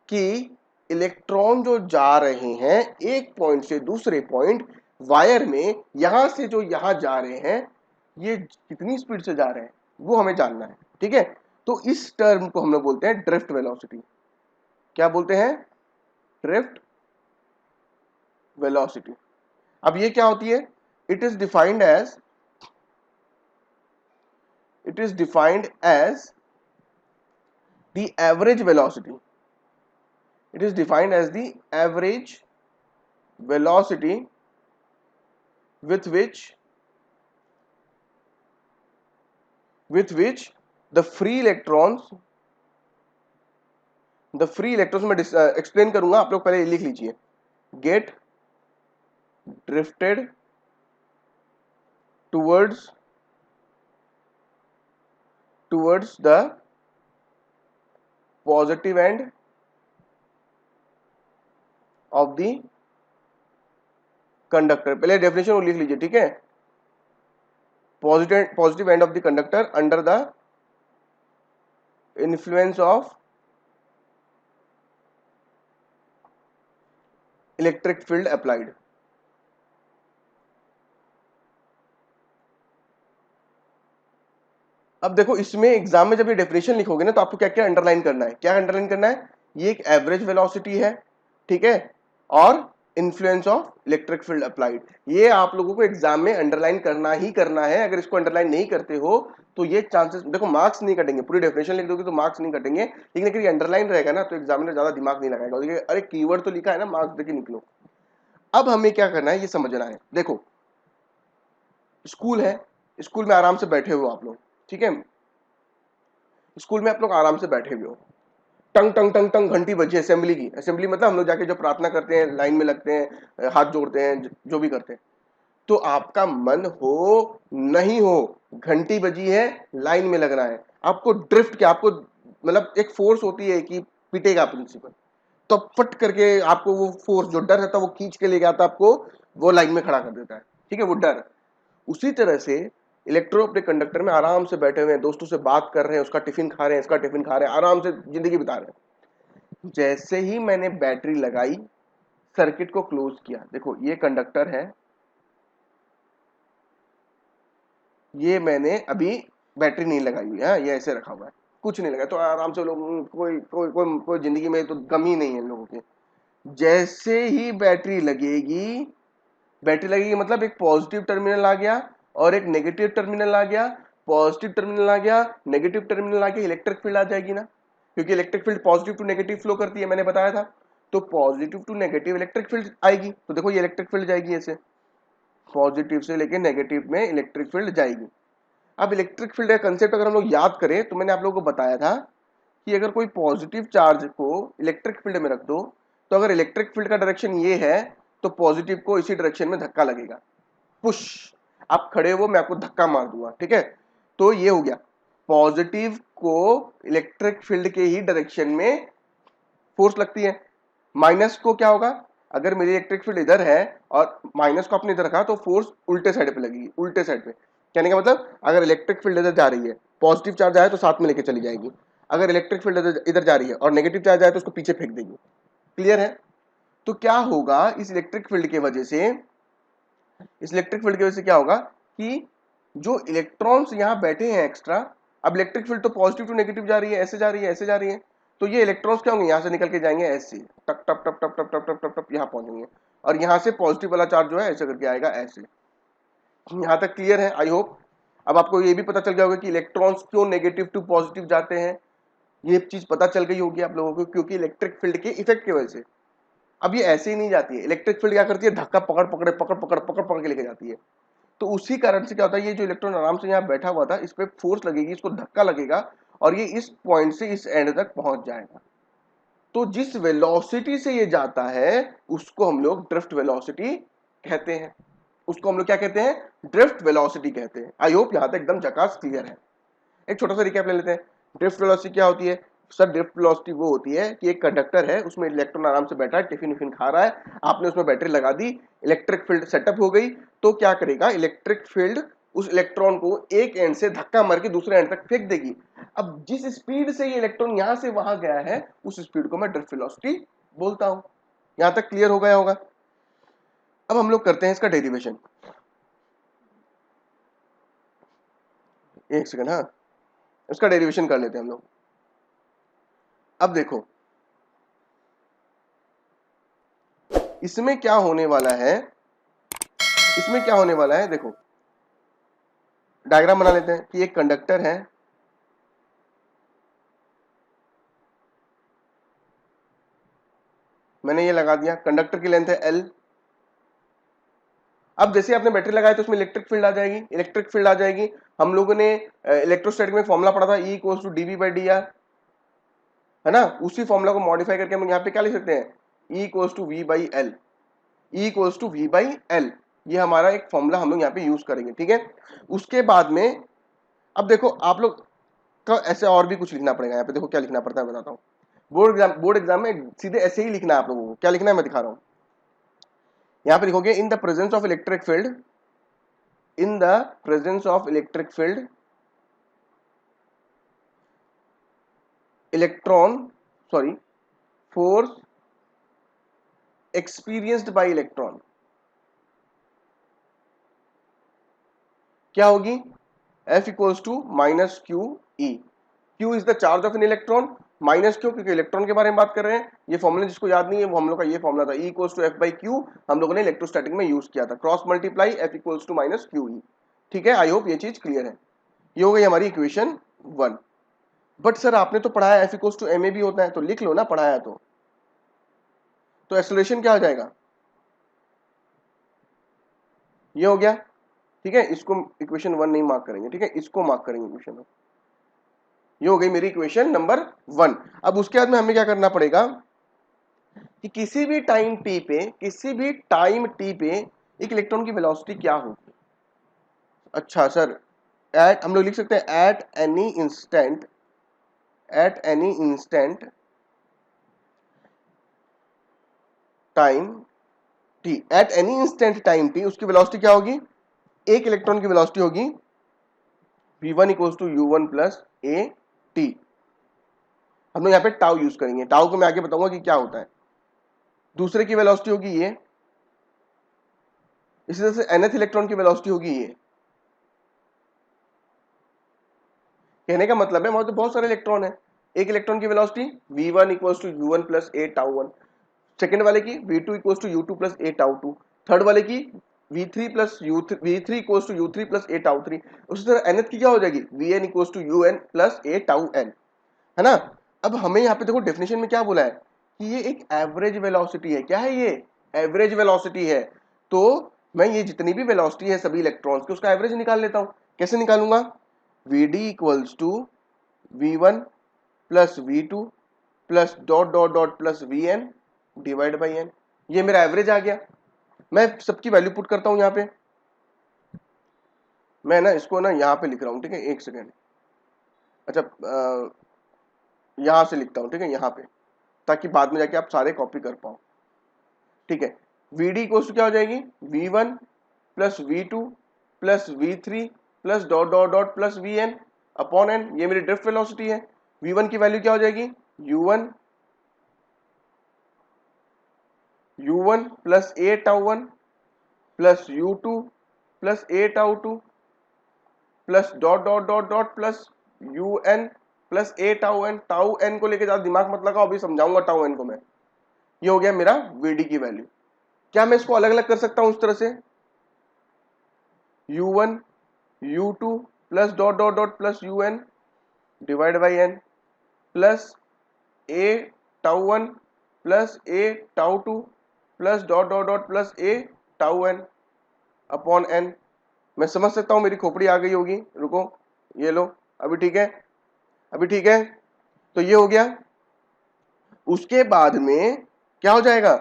कि इलेक्ट्रॉन जो जा रहे हैं एक पॉइंट से दूसरे पॉइंट वायर में, यहां से जो यहां जा रहे हैं, ये कितनी स्पीड से जा रहे हैं, वो हमें जानना है। ठीक है, तो इस टर्म को हम लोग बोलते हैं ड्रिफ्ट वेलोसिटी। क्या बोलते हैं? Drift velocity. अब ये क्या होती है? It is defined as the average velocity. It is defined as the average velocity with which the free electrons में एक्सप्लेन करूंगा, आप लोग पहले लिख लीजिए, get drifted towards the positive end of the conductor. पहले डेफिनेशन लिख लीजिए, ठीक है? Positive end of the conductor under the influence of electric field applied. अब देखो इसमें एग्जाम में जब ये डेफिनेशन लिखोगे ना, तो आपको क्या क्या अंडरलाइन करना है? क्या अंडरलाइन करना है? ये एक एवरेज वेलोसिटी है, ठीक है, और influence of electric field applied. ये आप लोगों को एग्जाम में अंडरलाइन करना ही करना है। अगर इसको अंडरलाइन नहीं करते हो तो ये चांसेस, देखो मार्क्स नहीं कटेंगे, पूरी डेफिनेशन लिख दोगे तो मार्क्स नहीं कटेंगे, लेकिन अगर ये अंडरलाइन रहेगा ना तो एग्जामिनर ज्यादा दिमाग नहीं लगाएगा, अरे कीवर्ड तो लिखा है ना, मार्क्स देके निकलो। अब हमें क्या करना है ये समझना है। देखो स्कूल है, स्कूल में आराम से बैठे हो आप लोग, ठीक है, स्कूल में आप लोग आराम से बैठे हुए हो, टंग टंग टंग टंग घंटी बजी असेंबली की। असेंबली मतलब हम लोग जाके जो प्रार्थना करते हैं, लाइन में लगते हैं, हाथ जोड़ते हैं, जो भी करते हैं। तो आपका मन हो नहीं हो, घंटी बजी है, लाइन में लगना है, आपको ड्रिफ्ट क्या, आपको मतलब एक फोर्स होती है कि पिटेगा प्रिंसिपल, तो फट करके आपको वो फोर्स जो डर रहता है वो खींच के ले जाता आपको वो लाइन में खड़ा कर देता है, ठीक है, वो डर। उसी तरह से इलेक्ट्रॉन अपने कंडक्टर में आराम से बैठे हुए हैं, दोस्तों से बात कर रहे हैं, उसका टिफिन खा रहे हैं, इसका टिफिन खा रहे हैं, आराम से जिंदगी बिता रहे हैं। जैसे ही मैंने बैटरी लगाई, सर्किट को क्लोज किया, देखो ये कंडक्टर है, ये मैंने अभी बैटरी नहीं लगाई हुई है, ये ऐसे रखा हुआ है, कुछ नहीं लगा, तो आराम से लोग कोई जिंदगी में तो गम ही नहीं है लोगों के। जैसे ही बैटरी लगेगी मतलब एक पॉजिटिव टर्मिनल आ गया और एक नेगेटिव टर्मिनल आ गया, पॉजिटिव टर्मिनल आ गया, नेगेटिव टर्मिनल आ गया, इलेक्ट्रिक फील्ड आ जाएगी ना, क्योंकि electric field positive to negative flow करती है, मैंने बताया था। तो positive to negative electric field आएगी, तो देखो ये इलेक्ट्रिक फील्ड जाएगी ऐसे, पॉजिटिव से लेके नेगेटिव में इलेक्ट्रिक फील्ड जाएगी। अब इलेक्ट्रिक फील्ड का कंसेप्ट अगर हम लोग याद करें तो मैंने आप लोगों को बताया था कि अगर कोई पॉजिटिव चार्ज को इलेक्ट्रिक फील्ड में रख दो, तो अगर इलेक्ट्रिक फील्ड का डायरेक्शन ये है तो पॉजिटिव को इसी डायरेक्शन में धक्का लगेगा, पुश। आप खड़े हो, मैं आपको धक्का मार दूंगा, ठीक है। तो ये हो गया, पॉजिटिव को इलेक्ट्रिक फील्ड के ही डायरेक्शन में फोर्स लगती है। माइनस को क्या होगा, अगर मेरी इलेक्ट्रिक फील्ड इधर है और माइनस को आपने इधर रखा तो फोर्स उल्टे साइड पे लगेगी, उल्टे साइड पे। कहने का मतलब अगर इलेक्ट्रिक फील्ड इधर जा रही है, पॉजिटिव चार्ज आए तो साथ में लेके चली जाएगी, अगर इलेक्ट्रिक फील्ड इधर जा रही है और नेगेटिव चार्ज आए तो उसको पीछे फेंक देगी। क्लियर है। तो क्या होगा, इस इलेक्ट्रिक फील्ड की वजह से, इस इलेक्ट्रिक फील्ड की वजह से क्या होगा कि जो इलेक्ट्रॉन्स यहां बैठे हैं एक्स्ट्रा, अब इलेक्ट्रिक फील्ड तो पॉजिटिव टू नेगेटिव जा रही है, ऐसे जा रही है, ऐसे जा रही है, तो ये इलेक्ट्रॉन्स क्या होंगे, यहां से निकल के जाएंगे ऐसे, टक टप टप टप टप टप टप टप टप यहां पहुंचेंगे, और यहां से पॉजिटिव वाला चार्ज जो है ऐसे करके आएगा ऐसे। यहां तक क्लियर है, आई होप। अब आपको ये भी पता चल गया होगा कि इलेक्ट्रॉन्स क्यों नेगेटिव टू पॉजिटिव जाते हैं, ये चीज पता चल गई होगी आप लोगों को, क्योंकि इलेक्ट्रिक फील्ड के इफेक्ट की वजह से। अब ये ऐसे ही नहीं जाती है, इलेक्ट्रिक फील्ड क्या करती है, धक्का पकड़ पकड़ पकड़ पकड़ पकड़ पकड़ के लेके जाती है। तो उसी कारण से क्या होता है, ये जो इलेक्ट्रॉन आराम से यहाँ बैठा हुआ था, इस पे फोर्स लगेगी, इसको धक्का लगेगा और ये इस पॉइंट से इस एंड तक पहुंच जाएगा। तो जिस वेलोसिटी से ये जाता है उसको हम लोग ड्रिफ्ट वेलोसिटी कहते हैं, उसको हम लोग क्या कहते हैं, ड्रिफ्ट वेलोसिटी कहते हैं। आई होप यहां तक एकदम झकास क्लियर है। एक छोटा सा रिकैप ले लेते हैं। ड्रिफ्ट वेलोसिटी क्या होती है सर, ड्रिफ्ट वेलोसिटी वो होती है कि एक कंडक्टर है, उसमें इलेक्ट्रॉन आराम से बैठा है, टिफिन विफिन खा रहा है, आपने उसमें बैटरी लगा दी, इलेक्ट्रिक फील्ड सेटअप हो गई, तो क्या करेगा, इलेक्ट्रिक फील्ड उस इलेक्ट्रॉन को एक एंड से धक्का मार के दूसरे एंड तक फेंक देगी। अब जिस स्पीड से ये इलेक्ट्रॉन यहां से वहां गया है, उस स्पीड को मैं ड्रिफ्ट वेलोसिटी बोलता हूं। यहां तक क्लियर हो गया होगा। अब हम लोग करते हैं इसका डेरिवेशन। एक सेकंड, हाँ, इसका डेरिवेशन कर लेते हैं हम लोग। अब देखो इसमें क्या होने वाला है, इसमें क्या होने वाला है, देखो डायग्राम बना लेते हैं कि एक कंडक्टर है, मैंने ये लगा दिया, कंडक्टर की लेंथ है L। अब जैसे आपने बैटरी लगाया तो उसमें इलेक्ट्रिक फील्ड आ जाएगी, इलेक्ट्रिक फील्ड आ जाएगी। हम लोगों ने इलेक्ट्रोस्टैटिक में फॉर्मूला पढ़ा था, E इक्वल्स टू dV/dr, है ना। उसी फॉर्मूला को मॉडिफाई करके हम यहाँ पे क्या लिख सकते हैं, E equals to V/L, E equals to V/L, ये हमारा एक फॉर्मूला हम लोग यहाँ पे यूज करेंगे, ठीक है। उसके बाद में अब देखो आप लोग का ऐसे और भी कुछ लिखना पड़ेगा यहाँ पे, देखो क्या लिखना पड़ता है बताता हूँ। बोर्ड एग्जाम में सीधे ऐसे ही लिखना है आप लोगों को, क्या लिखना है मैं दिखा रहा हूँ। यहाँ पे लिखोगे in the presence of electric field, in the presence of electric field electron sorry force experienced by electron क्या होगी, F equals to minus Q E. Q is the charge of an electron, minus क्यों, क्योंकि electron के बारे में बात कर रहे हैं। ये फॉर्मूला जिसको याद नहीं है वो हम लोग का ये फॉर्मूला था, E इक्वल्स टू F/Q, हम लोगों ने इलेक्ट्रोस्टैटिक में यूज किया था, cross multiply F equals to minus Q E. ठीक है, आई होप ये चीज क्लियर है। ये हो गई हमारी इक्वेशन 1। बट सर आपने तो पढ़ाया F इक्वल्स टू ma भी होता है, तो लिख लो ना, पढ़ाया तो एक्सेलरेशन क्या हो जाएगा, ये हो गया, ठीक है। इसको इक्वेशन 1 नहीं मार्क करेंगे, ठीक है, इसको मार्क करेंगे इक्वेशन 1। ये हो गई मेरी इक्वेशन नंबर 1। अब उसके बाद में हमें क्या करना पड़ेगा कि किसी भी टाइम टी पे, किसी भी टाइम टी पे एक इलेक्ट्रॉन की वेलोसिटी क्या होगी। अच्छा सर, एट हम लोग लिख सकते हैं at any instant, at any instant time t at any instant time t, उसकी वेलोसिटी क्या होगी, एक इलेक्ट्रॉन की वेलोसिटी होगी v1 equals to u1 plus a t। हम लोग यहाँ पे टाउ यूज करेंगे, टाउ को मैं आगे बताऊंगा कि क्या होता है। दूसरे की वेलोसिटी होगी ये, इसी तरह से nth इलेक्ट्रॉन की वेलोसिटी होगी ये। कहने का मतलब है वहां तो बहुत सारे इलेक्ट्रॉन है, एक इलेक्ट्रॉन की velocity v1 equals to u1 plus a tau 1, second वाले की v2 equals to u2 plus a tau 2, third वाले की v3 plus v3 equals to u3 plus a tau 3। उसी तरह nth की क्या हो जाएगी, vn equals to un plus a tau n, है ना। अब हमें यहाँ पे देखो डेफिनेशन में क्या बोला है कि ये एक एवरेज वेलोसिटी है। क्या है ये, एवरेज वेलोसिटी है। तो मैं ये जितनी भी वेलोसिटी है सभी इलेक्ट्रॉन्स की उसका एवरेज निकाल लेता हूं। कैसे निकालूंगा, vd equals to v1 plus v2 plus dot dot dot plus vn divide by n, ये मेरा एवरेज आ गया। मैं सबकी वैल्यू पुट करता हूं यहाँ पे, मैं ना इसको ना यहाँ पे लिख रहा हूं, ठीक है, एक सेकेंड। अच्छा यहां से लिखता हूं, ठीक है, यहाँ पे, ताकि बाद में जाके आप सारे कॉपी कर पाओ, ठीक है। vd इक्वल्स टू क्या हो जाएगी, v1 plus v2 plus v3 plus dot dot dot plus vn upon n, ये मेरी ड्रिफ्ट वेलोसिटी है। v1 की वैल्यू क्या हो जाएगी, u1 plus a tau 1 plus u2 plus a tau 2 plus dot dot dot dot plus un plus a tau n। Tau n को लेके ज्यादा दिमाग मत लगाओ, अभी समझाऊंगा टाउ n को मैं। ये हो गया मेरा vd की वैल्यू। क्या मैं इसको अलग अलग कर सकता हूं उस तरह से, u1 u2 plus dot dot dot plus un divide by n plus a tau 1 plus a tau 2 plus dot dot dot plus a tau n upon n। मैं समझ सकता हूं, मेरी खोपड़ी आ गई होगी, रुको, ये लो, अभी ठीक है, अभी ठीक है। तो ये हो गया। उसके बाद में क्या हो जाएगा,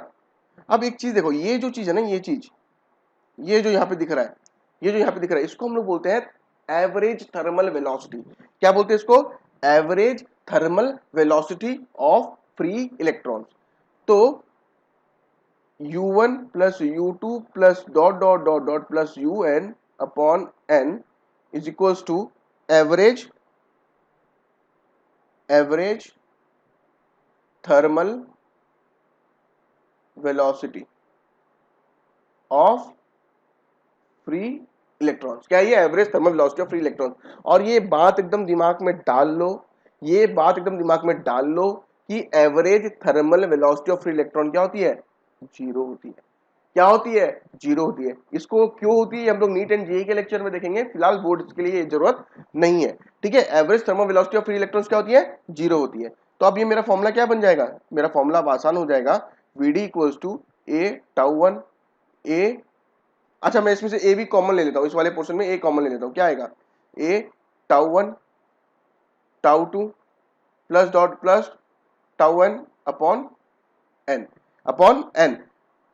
अब एक चीज देखो, ये जो चीज है ना, ये चीज, ये जो यहाँ पे दिख रहा है, ये जो यहाँ पे दिख रहा है, इसको हम लोग बोलते हैं एवरेज थर्मल वेलोसिटी। क्या बोलते हैं इसको, average thermal velocity of free electrons. तो u1 plus u2 plus dot dot dot dot plus un upon n is equals to average thermal velocity of free electrons. क्या ये average thermal velocity of free electrons. और ये बात एकदम दिमाग में डाल लो, ये बात एकदम दिमाग में डाल लो कि average thermal velocity of free electron क्या होती है, जीरो होती है। क्या होती है, जीरो होती है। इसको क्यों होती है हम लोग नीट एंड जेईई के लेक्चर में देखेंगे, फिलहाल बोर्ड के लिए ये जरूरत नहीं है, ठीक है। Average thermal velocity of free electrons क्या होती है, जीरो होती है। तो अब ये मेरा फॉर्मूला क्या बन जाएगा, मेरा फॉर्मूला आसान हो जाएगा, vd equals to a tau 1 a, अच्छा मैं इसमें से a भी कॉमन ले लेता हूं, इस वाले पोर्शन में a कॉमन ले लेता हूं, क्या आएगा, a tau 1 tau 2 plus dot plus tau n upon n।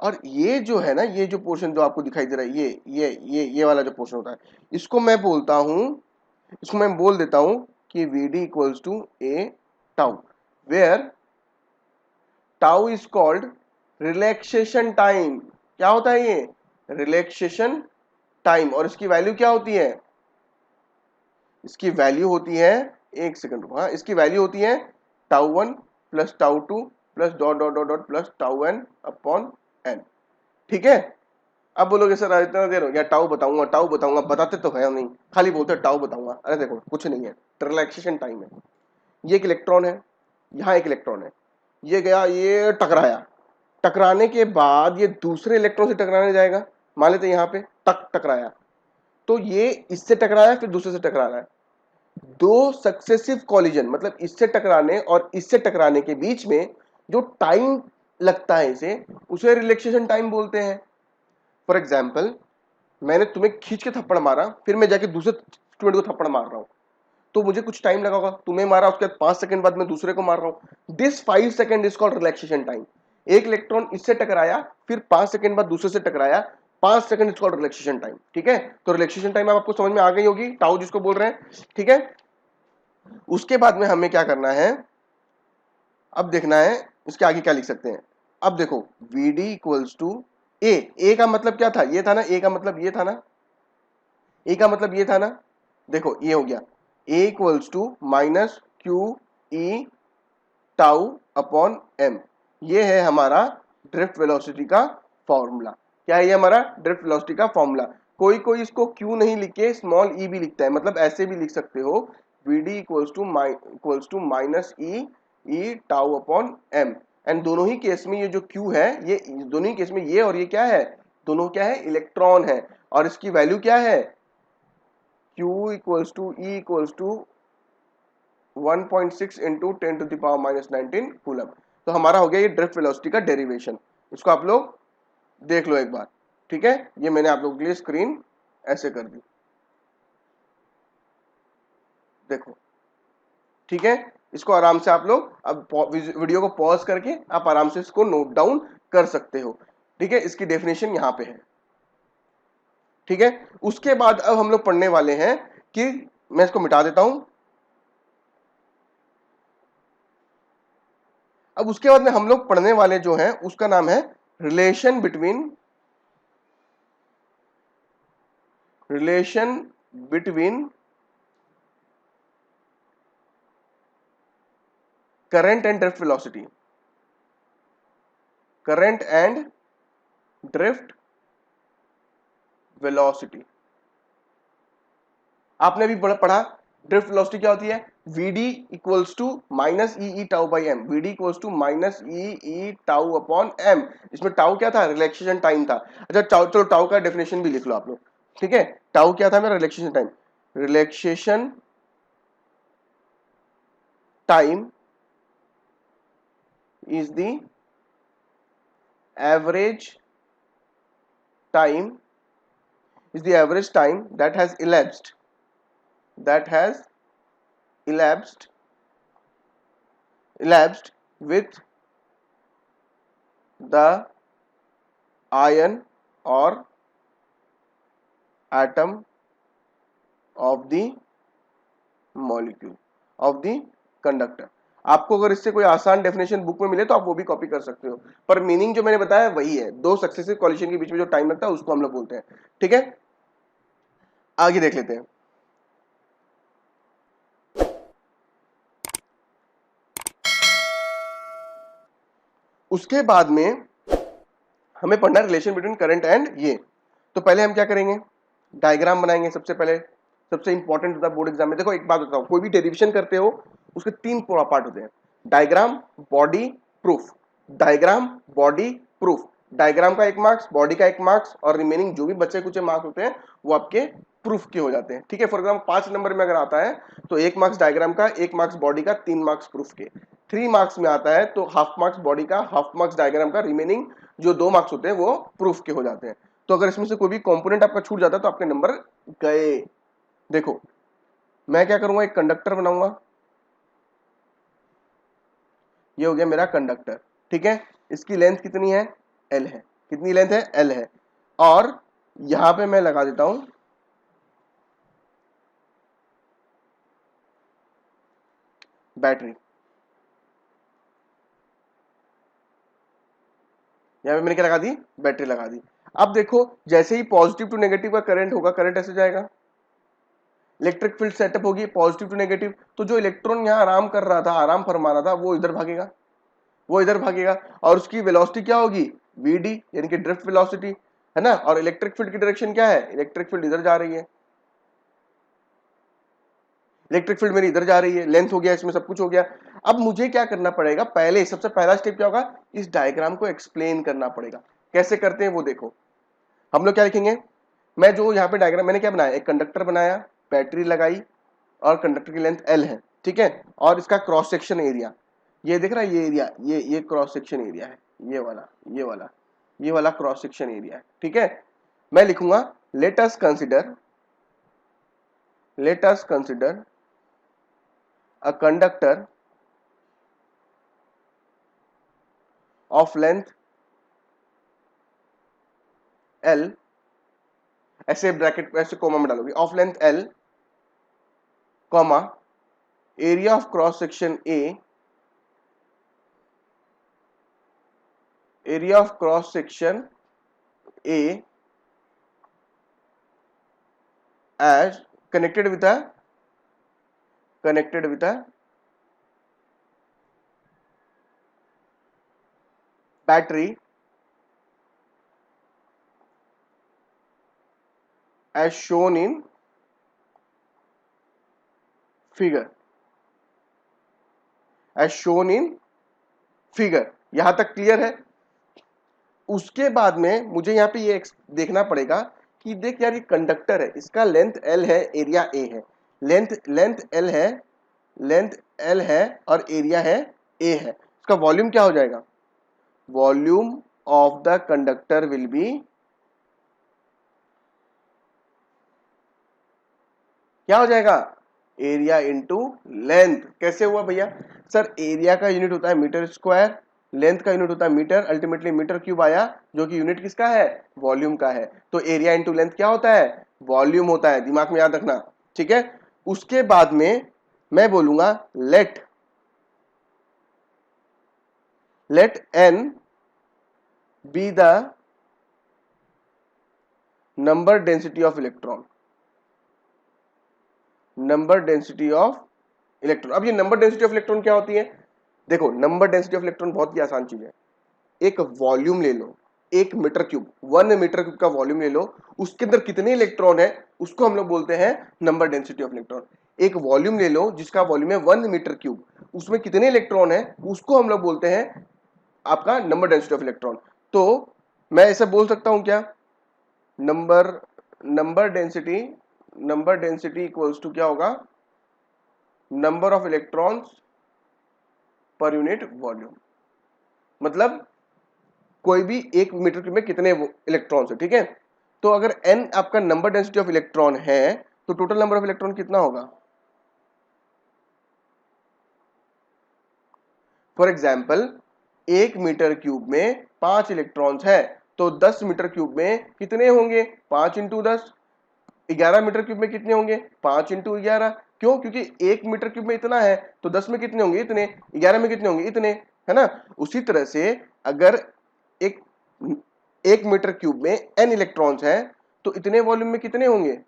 और ये जो है ना, ये जो पोर्शन जो आपको दिखाई दे रहा है, ये वाला जो पोर्शन होता है, इसको मैं बोलता हूं, इसको मैं बोल देता हूं कि vd equals to a tau, where tau is called relaxation time. क्या होता है ये, रिलैक्सेशन टाइम। और इसकी वैल्यू क्या होती है, इसकी वैल्यू होती है, एक सेकंड, हाँ, इसकी वैल्यू होती है tau 1 plus tau 2 plus dot dot dot dot plus tau n upon n, ठीक है। अब बोलोगे सर इतना देर हो गया, टाउ बताऊंगा टाउ बताऊंगा, बताते तो है नहीं, खाली बोलते टाउ बताऊंगा। अरे देखो कुछ नहीं है, रिलैक्सेशन टाइम है। ये एक इलेक्ट्रॉन है, यहाँ एक इलेक्ट्रॉन है, ये गया, ये टकराया, टकराने के बाद ये दूसरे इलेक्ट्रॉन से टकराने जाएगा, मान लेते यहाँ पे टकराया, तो ये इससे टकराया फिर दूसरे से टकरा रहा है, दो सक्सेसिव कॉलिजन, मतलब इससे टकराने और इससे टकराने के बीच में जो टाइम लगता है इसे, उसे रिलैक्सेशन टाइम बोलते हैं। फॉर एग्जाम्पल, मैंने तुम्हें खींच के थप्पड़ मारा, फिर मैं जाके दूसरे स्टूडेंट को थप्पड़ मार रहा हूं, तो मुझे कुछ टाइम लगा होगा, तुम्हें मारा उसके बाद 5 सेकंड बाद मैं दूसरे को मार रहा हूं, this 5 second is called relaxation time. एक इलेक्ट्रॉन इससे टकराया, फिर 5 सेकंड बाद दूसरे से टकराया, 5 second is called relaxation time, ठीक है। तो रिलैक्सेशन टाइम आपको समझ में आ गई होगी, टाउ जिसको बोल रहे हैं, ठीक है। उसके बाद में हमें क्या करना है, अब देखना है इसके आगे क्या लिख सकते हैं। अब देखो vd इक्वल्स टू ए का मतलब क्या था, ये था ना, ए का मतलब ये था ना, ए का मतलब ये था ना, देखो ये हो गया A equals to minus Q E tau upon M, ये है हमारा ड्रिफ्ट वेलोसिटी का फॉर्मूला। क्या है ये हमारा ड्रिफ्ट वेलोसिटी का फॉर्मूला। कोई कोई इसको क्यू नहीं लिख के स्मॉल ई भी लिखता है, मतलब ऐसे भी लिख सकते हो V D equals to minus E tau upon M. And दोनों ही केस में ये जो क्यू है, ये दोनों ही केस में ये और ये क्या है, दोनों क्या है, इलेक्ट्रॉन है, और इसकी वैल्यू क्या है, Q equals to E equals to 1.6 into 10 to the power minus 19 coulomb. तो हमारा हो गया ये ड्रिफ्ट वेलोसिटी का डेरिवेशन। इसको आप लोग देख लो एक बार, ठीक है। ये मैंने आप लोगों के लिए स्क्रीन ऐसे कर दी, देखो, ठीक है। इसको आराम से आप लोग अब वीडियो को पॉज करके आप आराम से इसको नोट डाउन कर सकते हो, ठीक है। इसकी डेफिनेशन यहां पे है, ठीक है। उसके बाद अब हम लोग पढ़ने वाले हैं कि, मैं इसको मिटा देता हूं। अब उसके बाद में हम लोग पढ़ने वाले जो हैं उसका नाम है relation between current and drift velocity, current and drift velocity. आपने भी पढ़ा ड्रिफ्ट वेलोसिटी क्या होती है, vd equals to minus E tau by M, vd equals to minus E tau upon M. इसमें टाउ क्या था, रिलैक्सेशन टाइम था। अच्छा टाउ, चलो टाउ का डेफिनेशन भी लिख लो आप लोग, ठीक है। टाउ क्या था मेरा, relaxation time. Relaxation time is the average time that has elapsed with the ion or atom of the molecule of the conductor। आपको अगर इससे कोई आसान डेफिनेशन बुक में मिले तो आप वो भी कॉपी कर सकते हो, पर मीनिंग जो मैंने बताया वही है, दो सक्सेसिव कॉलिशन के बीच में जो टाइम लगता है उसको हम लोग बोलते हैं, ठीक है। आगे देख लेते हैं। उसके बाद में हमें पढ़ना है रिलेशन बिटवीन करंट एंड ये। तो पहले हम क्या करेंगे, डायग्राम बनाएंगे सबसे पहले, सबसे इंपॉर्टेंट होता है बोर्ड एग्जाम में। देखो एक बात बताओ, कोई भी डेरिवेशन करते हो उसके तीन पार्ट होते हैं, diagram, body, proof. Diagram, body, proof. Diagram का 1 मार्क्स, बॉडी का 1 मार्क्स, और रिमेनिंग जो भी बचे कुछ मार्क्स होते हैं वो आपके प्रूफ के हो जाते हैं, ठीक है। फॉर एग्जाम्पल 5 नंबर में अगर आता है तो 1 मार्क्स डायग्राम का, 1 मार्क्स बॉडी का, 3 मार्क्स प्रूफ के। 3 मार्क्स में आता है तो हाफ मार्क्स बॉडी का, हाफ मार्क्स डायग्राम का, रिमेनिंग जो 2 मार्क्स होते हैं वो प्रूफ के हो जाते हैं। तो अगर इसमें से कोई भी कंपोनेंट आपका छूट जाता है तो आपके नंबर गए। देखो मैं क्या करूंगा, एक कंडक्टर बनाऊंगा, ये हो गया मेरा कंडक्टर, ठीक है। इसकी लेंथ कितनी है, एल है। कितनी लेंथ है, एल है। और यहां पे मैं लगा देता हूं बैटरी, यहां पे मैंने क्या लगा दी, बैटरी लगा दी। अब देखो जैसे ही पॉजिटिव टू नेगेटिव का करंट होगा, करंट ऐसे जाएगा, इलेक्ट्रिक फील्ड सेटअप होगी पॉजिटिव टू नेगेटिव, तो जो इलेक्ट्रॉन यहां आराम कर रहा था, आराम फरमा रहा था, वो इधर भागेगा, वो इधर भागेगा, और उसकी वेलोसिटी क्या होगी, vd, यानी कि ड्रिफ्ट वेलोसिटी, है ना। और इलेक्ट्रिक फील्ड की डायरेक्शन क्या है, इलेक्ट्रिक फील्ड इधर जा रही है, इलेक्ट्रिक फील्ड मेरी इधर जा रही है, लेंथ हो गया, इसमें सब कुछ हो गया। अब मुझे क्या करना पड़ेगा, पहले सबसे पहला स्टेप क्या होगा, इस डायग्राम को एक्सप्लेन करना पड़ेगा। कैसे करते हैं वो देखो, हम लोग क्या लिखेंगे, मैं जो यहाँ पे डायग्राम मैंने क्या बनाया, एक कंडक्टर बनाया, बैटरी लगाई, और कंडक्टर की लेंथ एल है, ठीक है। और इसका क्रॉस सेक्शन एरिया, ये दिख रहा है, ये एरिया, ये क्रॉस सेक्शन एरिया है, ये वाला, ये वाला क्रॉस सेक्शन एरिया है, ठीक है। मैं लिखूंगा let us consider a conductor of length L, ऐसे ब्रैकेट ऐसे कोमा में डालोगे, of length L, comma, area of cross section A, area of cross section A as connected with a battery as shown in figure, यहां तक clear है। उसके बाद में मुझे यहाँ पे ये देखना पड़ेगा कि देख यार, ये कंडक्टर है, इसका लेंथ L है, एरिया A है, लेंथ L है और एरिया है A है। इसका वॉल्यूम क्या हो जाएगा? Volume of the conductor will be, क्या हो जाएगा? Area into length. कैसे हुआ भैया? सर एरिया का यूनिट होता है मीटर स्क्वायर, लेंथ का यूनिट होता है मीटर, अल्टीमेटली मीटर क्यूब आया, जो कि यूनिट किसका है? वॉल्यूम का है। तो एरिया इंटू लेंथ क्या होता है? वॉल्यूम होता है, दिमाग में याद रखना, ठीक है। उसके बाद में मैं बोलूंगा let n be the number density of electron, अब ये नंबर डेंसिटी ऑफ इलेक्ट्रॉन क्या होती है? देखो, नंबर डेंसिटी ऑफ इलेक्ट्रॉन बहुत ही आसान चीज है। एक वॉल्यूम ले लो, 1 मीटर क्यूब, 1 मीटर क्यूब का वॉल्यूम ले लो, उसके अंदर कितने इलेक्ट्रॉन है उसको हम लोग बोलते हैं नंबर डेंसिटी ऑफ इलेक्ट्रॉन। एक वॉल्यूम ले लो जिसका वॉल्यूम है 1 मीटर क्यूब, उसमें कितने इलेक्ट्रॉन है उसको हम लोग बोलते हैं आपका नंबर डेंसिटी ऑफ इलेक्ट्रॉन। तो मैं ऐसा बोल सकता हूं क्या? नंबर डेंसिटी इक्वल्स टू क्या होगा? Number of electrons per unit volume. मतलब कोई भी 1 मीटर क्यूब में कितने इलेक्ट्रॉन्स है, ठीक है। तो अगर n आपका नंबर डेंसिटी ऑफ इलेक्ट्रॉन है तो टोटल नंबर ऑफ इलेक्ट्रॉन कितना होगा? फॉर एग्जाम्पल 1 मीटर क्यूब में 5 इलेक्ट्रॉन्स है, तो 10 मीटर क्यूब में कितने होंगे? 5 इंटू 10। 11 मीटर क्यूब में कितने होंगे? 5 इंटू 11। क्यों? क्योंकि 1 मीटर क्यूब में इतना है, तो 10 में कितने होंगे? इतने। 11 में कितने होंगे? इतने, है ना। उसी तरह से अगर एक 1 मीटर क्यूब में n इलेक्ट्रॉन्स है तो इतने वॉल्यूम में कितने होंगे?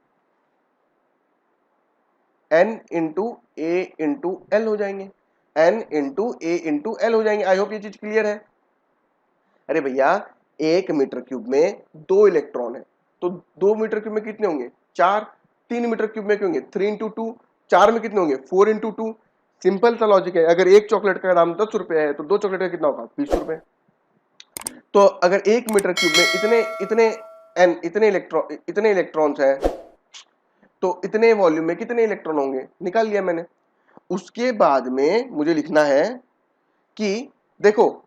n into a into l हो जाएंगे, n into a into l हो जाएंगे। आई होप ये चीज क्लियर है। अरे भैया, 1 मीटर क्यूब में 2 इलेक्ट्रॉन है, तो 2 मीटर क्यूब में कितने होंगे? 4। 3 मीटर क्यूब में होंगे 3 इंटू 2, 4 में कितने होंगे? 4 इंटू 2। सिंपल सा लॉजिक है। अगर एक चॉकलेट का दाम 10 रुपए है तो 2 चॉकलेट का कितना होगा? 20 रुपए। तो अगर 1 मीटर क्यूब में इतने इलेक्ट्रॉन्स है तो इतने वॉल्यूम में कितने इलेक्ट्रॉन होंगे? निकाल लिया मैंने। उसके बाद में मुझे लिखना है कि देखो,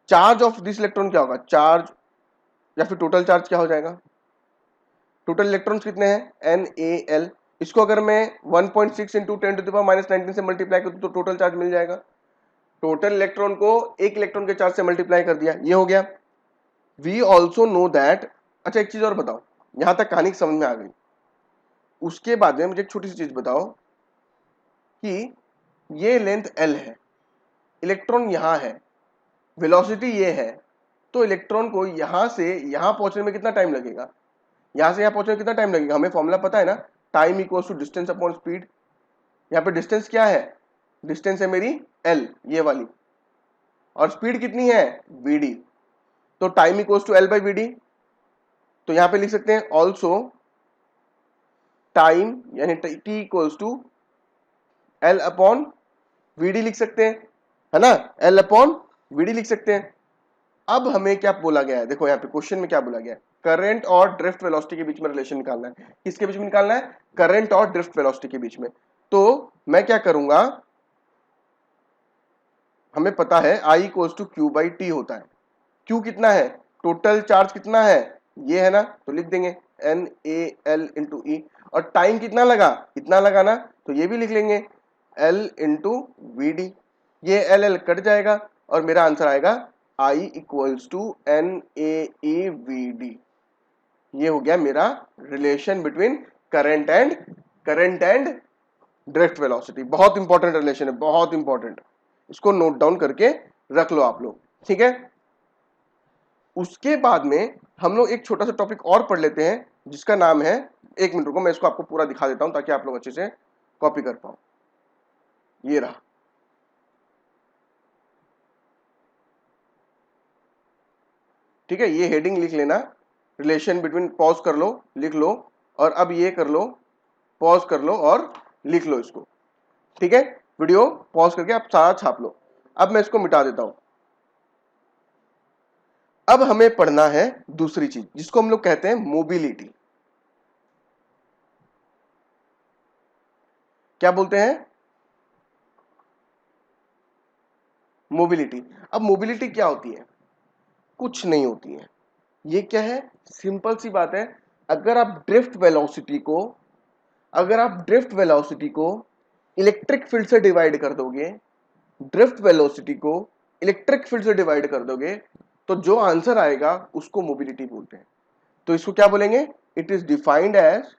चार्ज ऑफ दिस इलेक्ट्रॉन क्या होगा? चार्ज या फिर टोटल चार्ज क्या हो जाएगा? टोटल इलेक्ट्रॉन्स कितने हैं? NaL। इसको अगर मैं 1.6 इंटू 10⁻⁻19 से मल्टीप्लाई करूं तो टोटल चार्ज मिल जाएगा। टोटल इलेक्ट्रॉन को एक इलेक्ट्रॉन के चार्ज से मल्टीप्लाई कर दिया, ये हो गया। वी ऑल्सो नो दैट, अच्छा एक चीज और बताओ, यहां तक कहानी समझ में आ गई। उसके बाद में मुझे एक छोटी सी चीज बताओ कि ये लेंथ L है, इलेक्ट्रॉन यहां है, वेलोसिटी ये है, तो इलेक्ट्रॉन को यहां से यहां पहुंचने में कितना टाइम लगेगा? यहां से यहां पहुंचने में कितना टाइम लगेगा? हमें फॉर्मूला पता है ना, time equals to distance upon speed. यहाँ पे डिस्टेंस क्या है? डिस्टेंस है मेरी L, ये वाली, और स्पीड कितनी है? vd। तो time equals to L by vd। तो यहां पे लिख सकते हैं ऑल्सो टाइम यानी t equals to L upon vd लिख सकते हैं, है ना। L अपॉन vd लिख सकते हैं। अब हमें क्या बोला गया है? देखो यहाँ पे क्वेश्चन में क्या बोला गया है? करंट और ड्रिफ्ट वेलोसिटी के बीच में रिलेशन निकालना है। किसके बीच में निकालना है? करंट और ड्रिफ्ट वेलोसिटी के बीच में। तो मैं क्या करूंगा, हमें पता है I equals to Q by T होता है। क्यू कितना है? टोटल चार्ज कितना है? ये है ना, तो लिख देंगे NaL इंटू ई। और टाइम कितना लगा? इतना लगा ना, तो ये भी लिख लेंगे L इंटू वी। ये L कट जाएगा और मेरा आंसर आएगा I इक्वल्स टू NaeVd। ये हो गया मेरा relation between current and drift velocity. बहुत इंपॉर्टेंट रिलेशन है, बहुत इंपॉर्टेंट। इसको नोट डाउन करके रख लो आप लोग, ठीक है। उसके बाद में हम लोग एक छोटा सा टॉपिक और पढ़ लेते हैं जिसका नाम है, 1 मिनट रुको, मैं इसको आपको पूरा दिखा देता हूं ताकि आप लोग अच्छे से कॉपी कर पाओ। ये रहा, ठीक है, ये हेडिंग लिख लेना, रिलेशन बिटवीन, पॉज कर लो, लिख लो, और अब ये कर लो, पॉज कर लो और लिख लो इसको, ठीक है। वीडियो पॉज करके आप सारा छाप लो। अब मैं इसको मिटा देता हूं। अब हमें पढ़ना है दूसरी चीज जिसको हम लोग कहते हैं मोबिलिटी। क्या बोलते हैं? मोबिलिटी। अब मोबिलिटी क्या होती है? कुछ नहीं होती है। ये क्या है? सिंपल सी बात है। अगर आप ड्रिफ्ट वेलोसिटी को इलेक्ट्रिक फील्ड से डिवाइड कर दोगे, ड्रिफ्ट वेलोसिटी को इलेक्ट्रिक फील्ड से डिवाइड कर दोगे, तो जो आंसर आएगा उसको मोबिलिटी बोलते हैं। तो इसको क्या बोलेंगे? It is defined as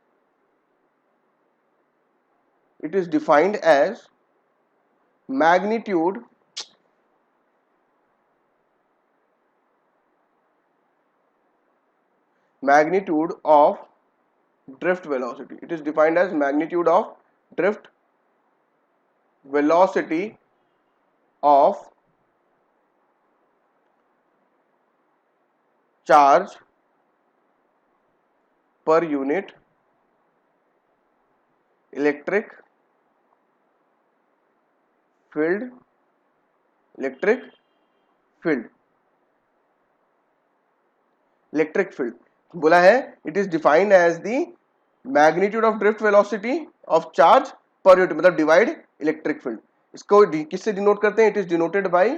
magnitude of drift velocity. It is defined as magnitude of drift velocity of charge per unit electric field. बोला है it is defined as the magnitude of drift velocity of charge पर unit, मतलब divide electric field. इसको किससे denote करते हैं? It is denoted by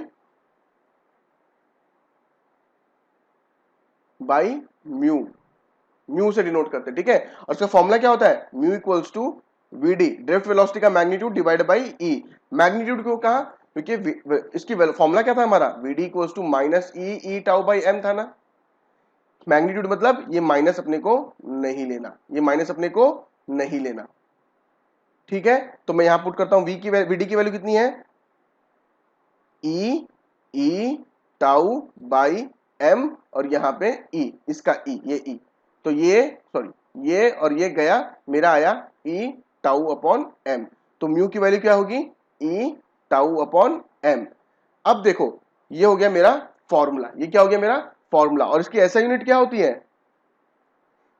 mu से denote करते हैं, ठीक है। और इसका फॉर्मूला क्या होता है? Mu equals to VD, drift velocity का magnitude divide by E. Magnitude क्यों कहा? क्योंकि इसकी फॉर्मूला क्या था हमारा? VD equals to minus E tau by M था ना। मैग्नीट्यूड मतलब ये माइनस अपने को नहीं लेना, ठीक है। तो मैं यहां पुट करता हूं वीडी की वैल्यू कितनी है? ई टाउ बाई एम, और यहां पे ई, इसका ये तो ये और ये गया, मेरा आया ई टाउ अपॉन एम। तो म्यू की वैल्यू क्या होगी? ई टाउ अपॉन एम। अब देखो, ये हो गया मेरा फॉर्मूला, ये क्या हो गया मेरा फॉर्मूला। और इसकी एसआई यूनिट क्या होती है?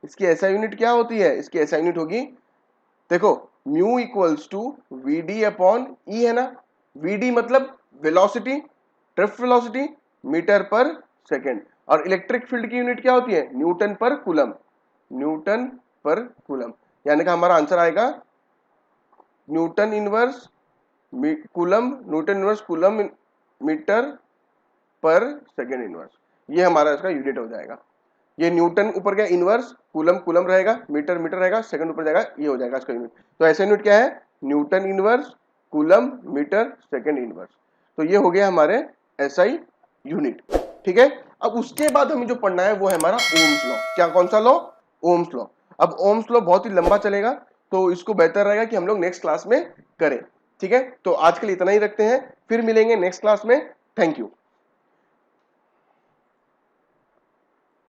इसकी एसआई यूनिट होगी, देखो, mu equals to VD upon E है ना। वीडी मतलब वेलोसिटी, ड्रिफ्ट वेलोसिटी मीटर पर सेकेंड, और इलेक्ट्रिक फील्ड की यूनिट क्या होती है? न्यूटन पर कूलम। यानी कि हमारा आंसर आएगा न्यूटन इनवर्स कूलम मीटर पर सेकेंड इनवर्स। ये हमारा इसका यूनिट हो जाएगा। ये न्यूटन ऊपर गया, इनवर्स कूलम रहेगा, मीटर रहेगा, सेकंड ऊपर जाएगा, ये हो जाएगा इसका यूनिट। तो ऐसा यूनिट क्या है? Newton inverse coulomb metre second inverse. तो ये हो गया हमारे एसआई यूनिट, ठीक है। अब उसके बाद हमें जो पढ़ना है वो है हमारा ओम्स लॉ। क्या, कौन सा लॉ? Ohm's law. अब ओम्स लॉ बहुत ही लंबा चलेगा, तो इसको बेहतर रहेगा कि हम लोग नेक्स्ट क्लास में करें, ठीक है। तो आज के लिए इतना ही रखते हैं, फिर मिलेंगे नेक्स्ट क्लास में। Thank you.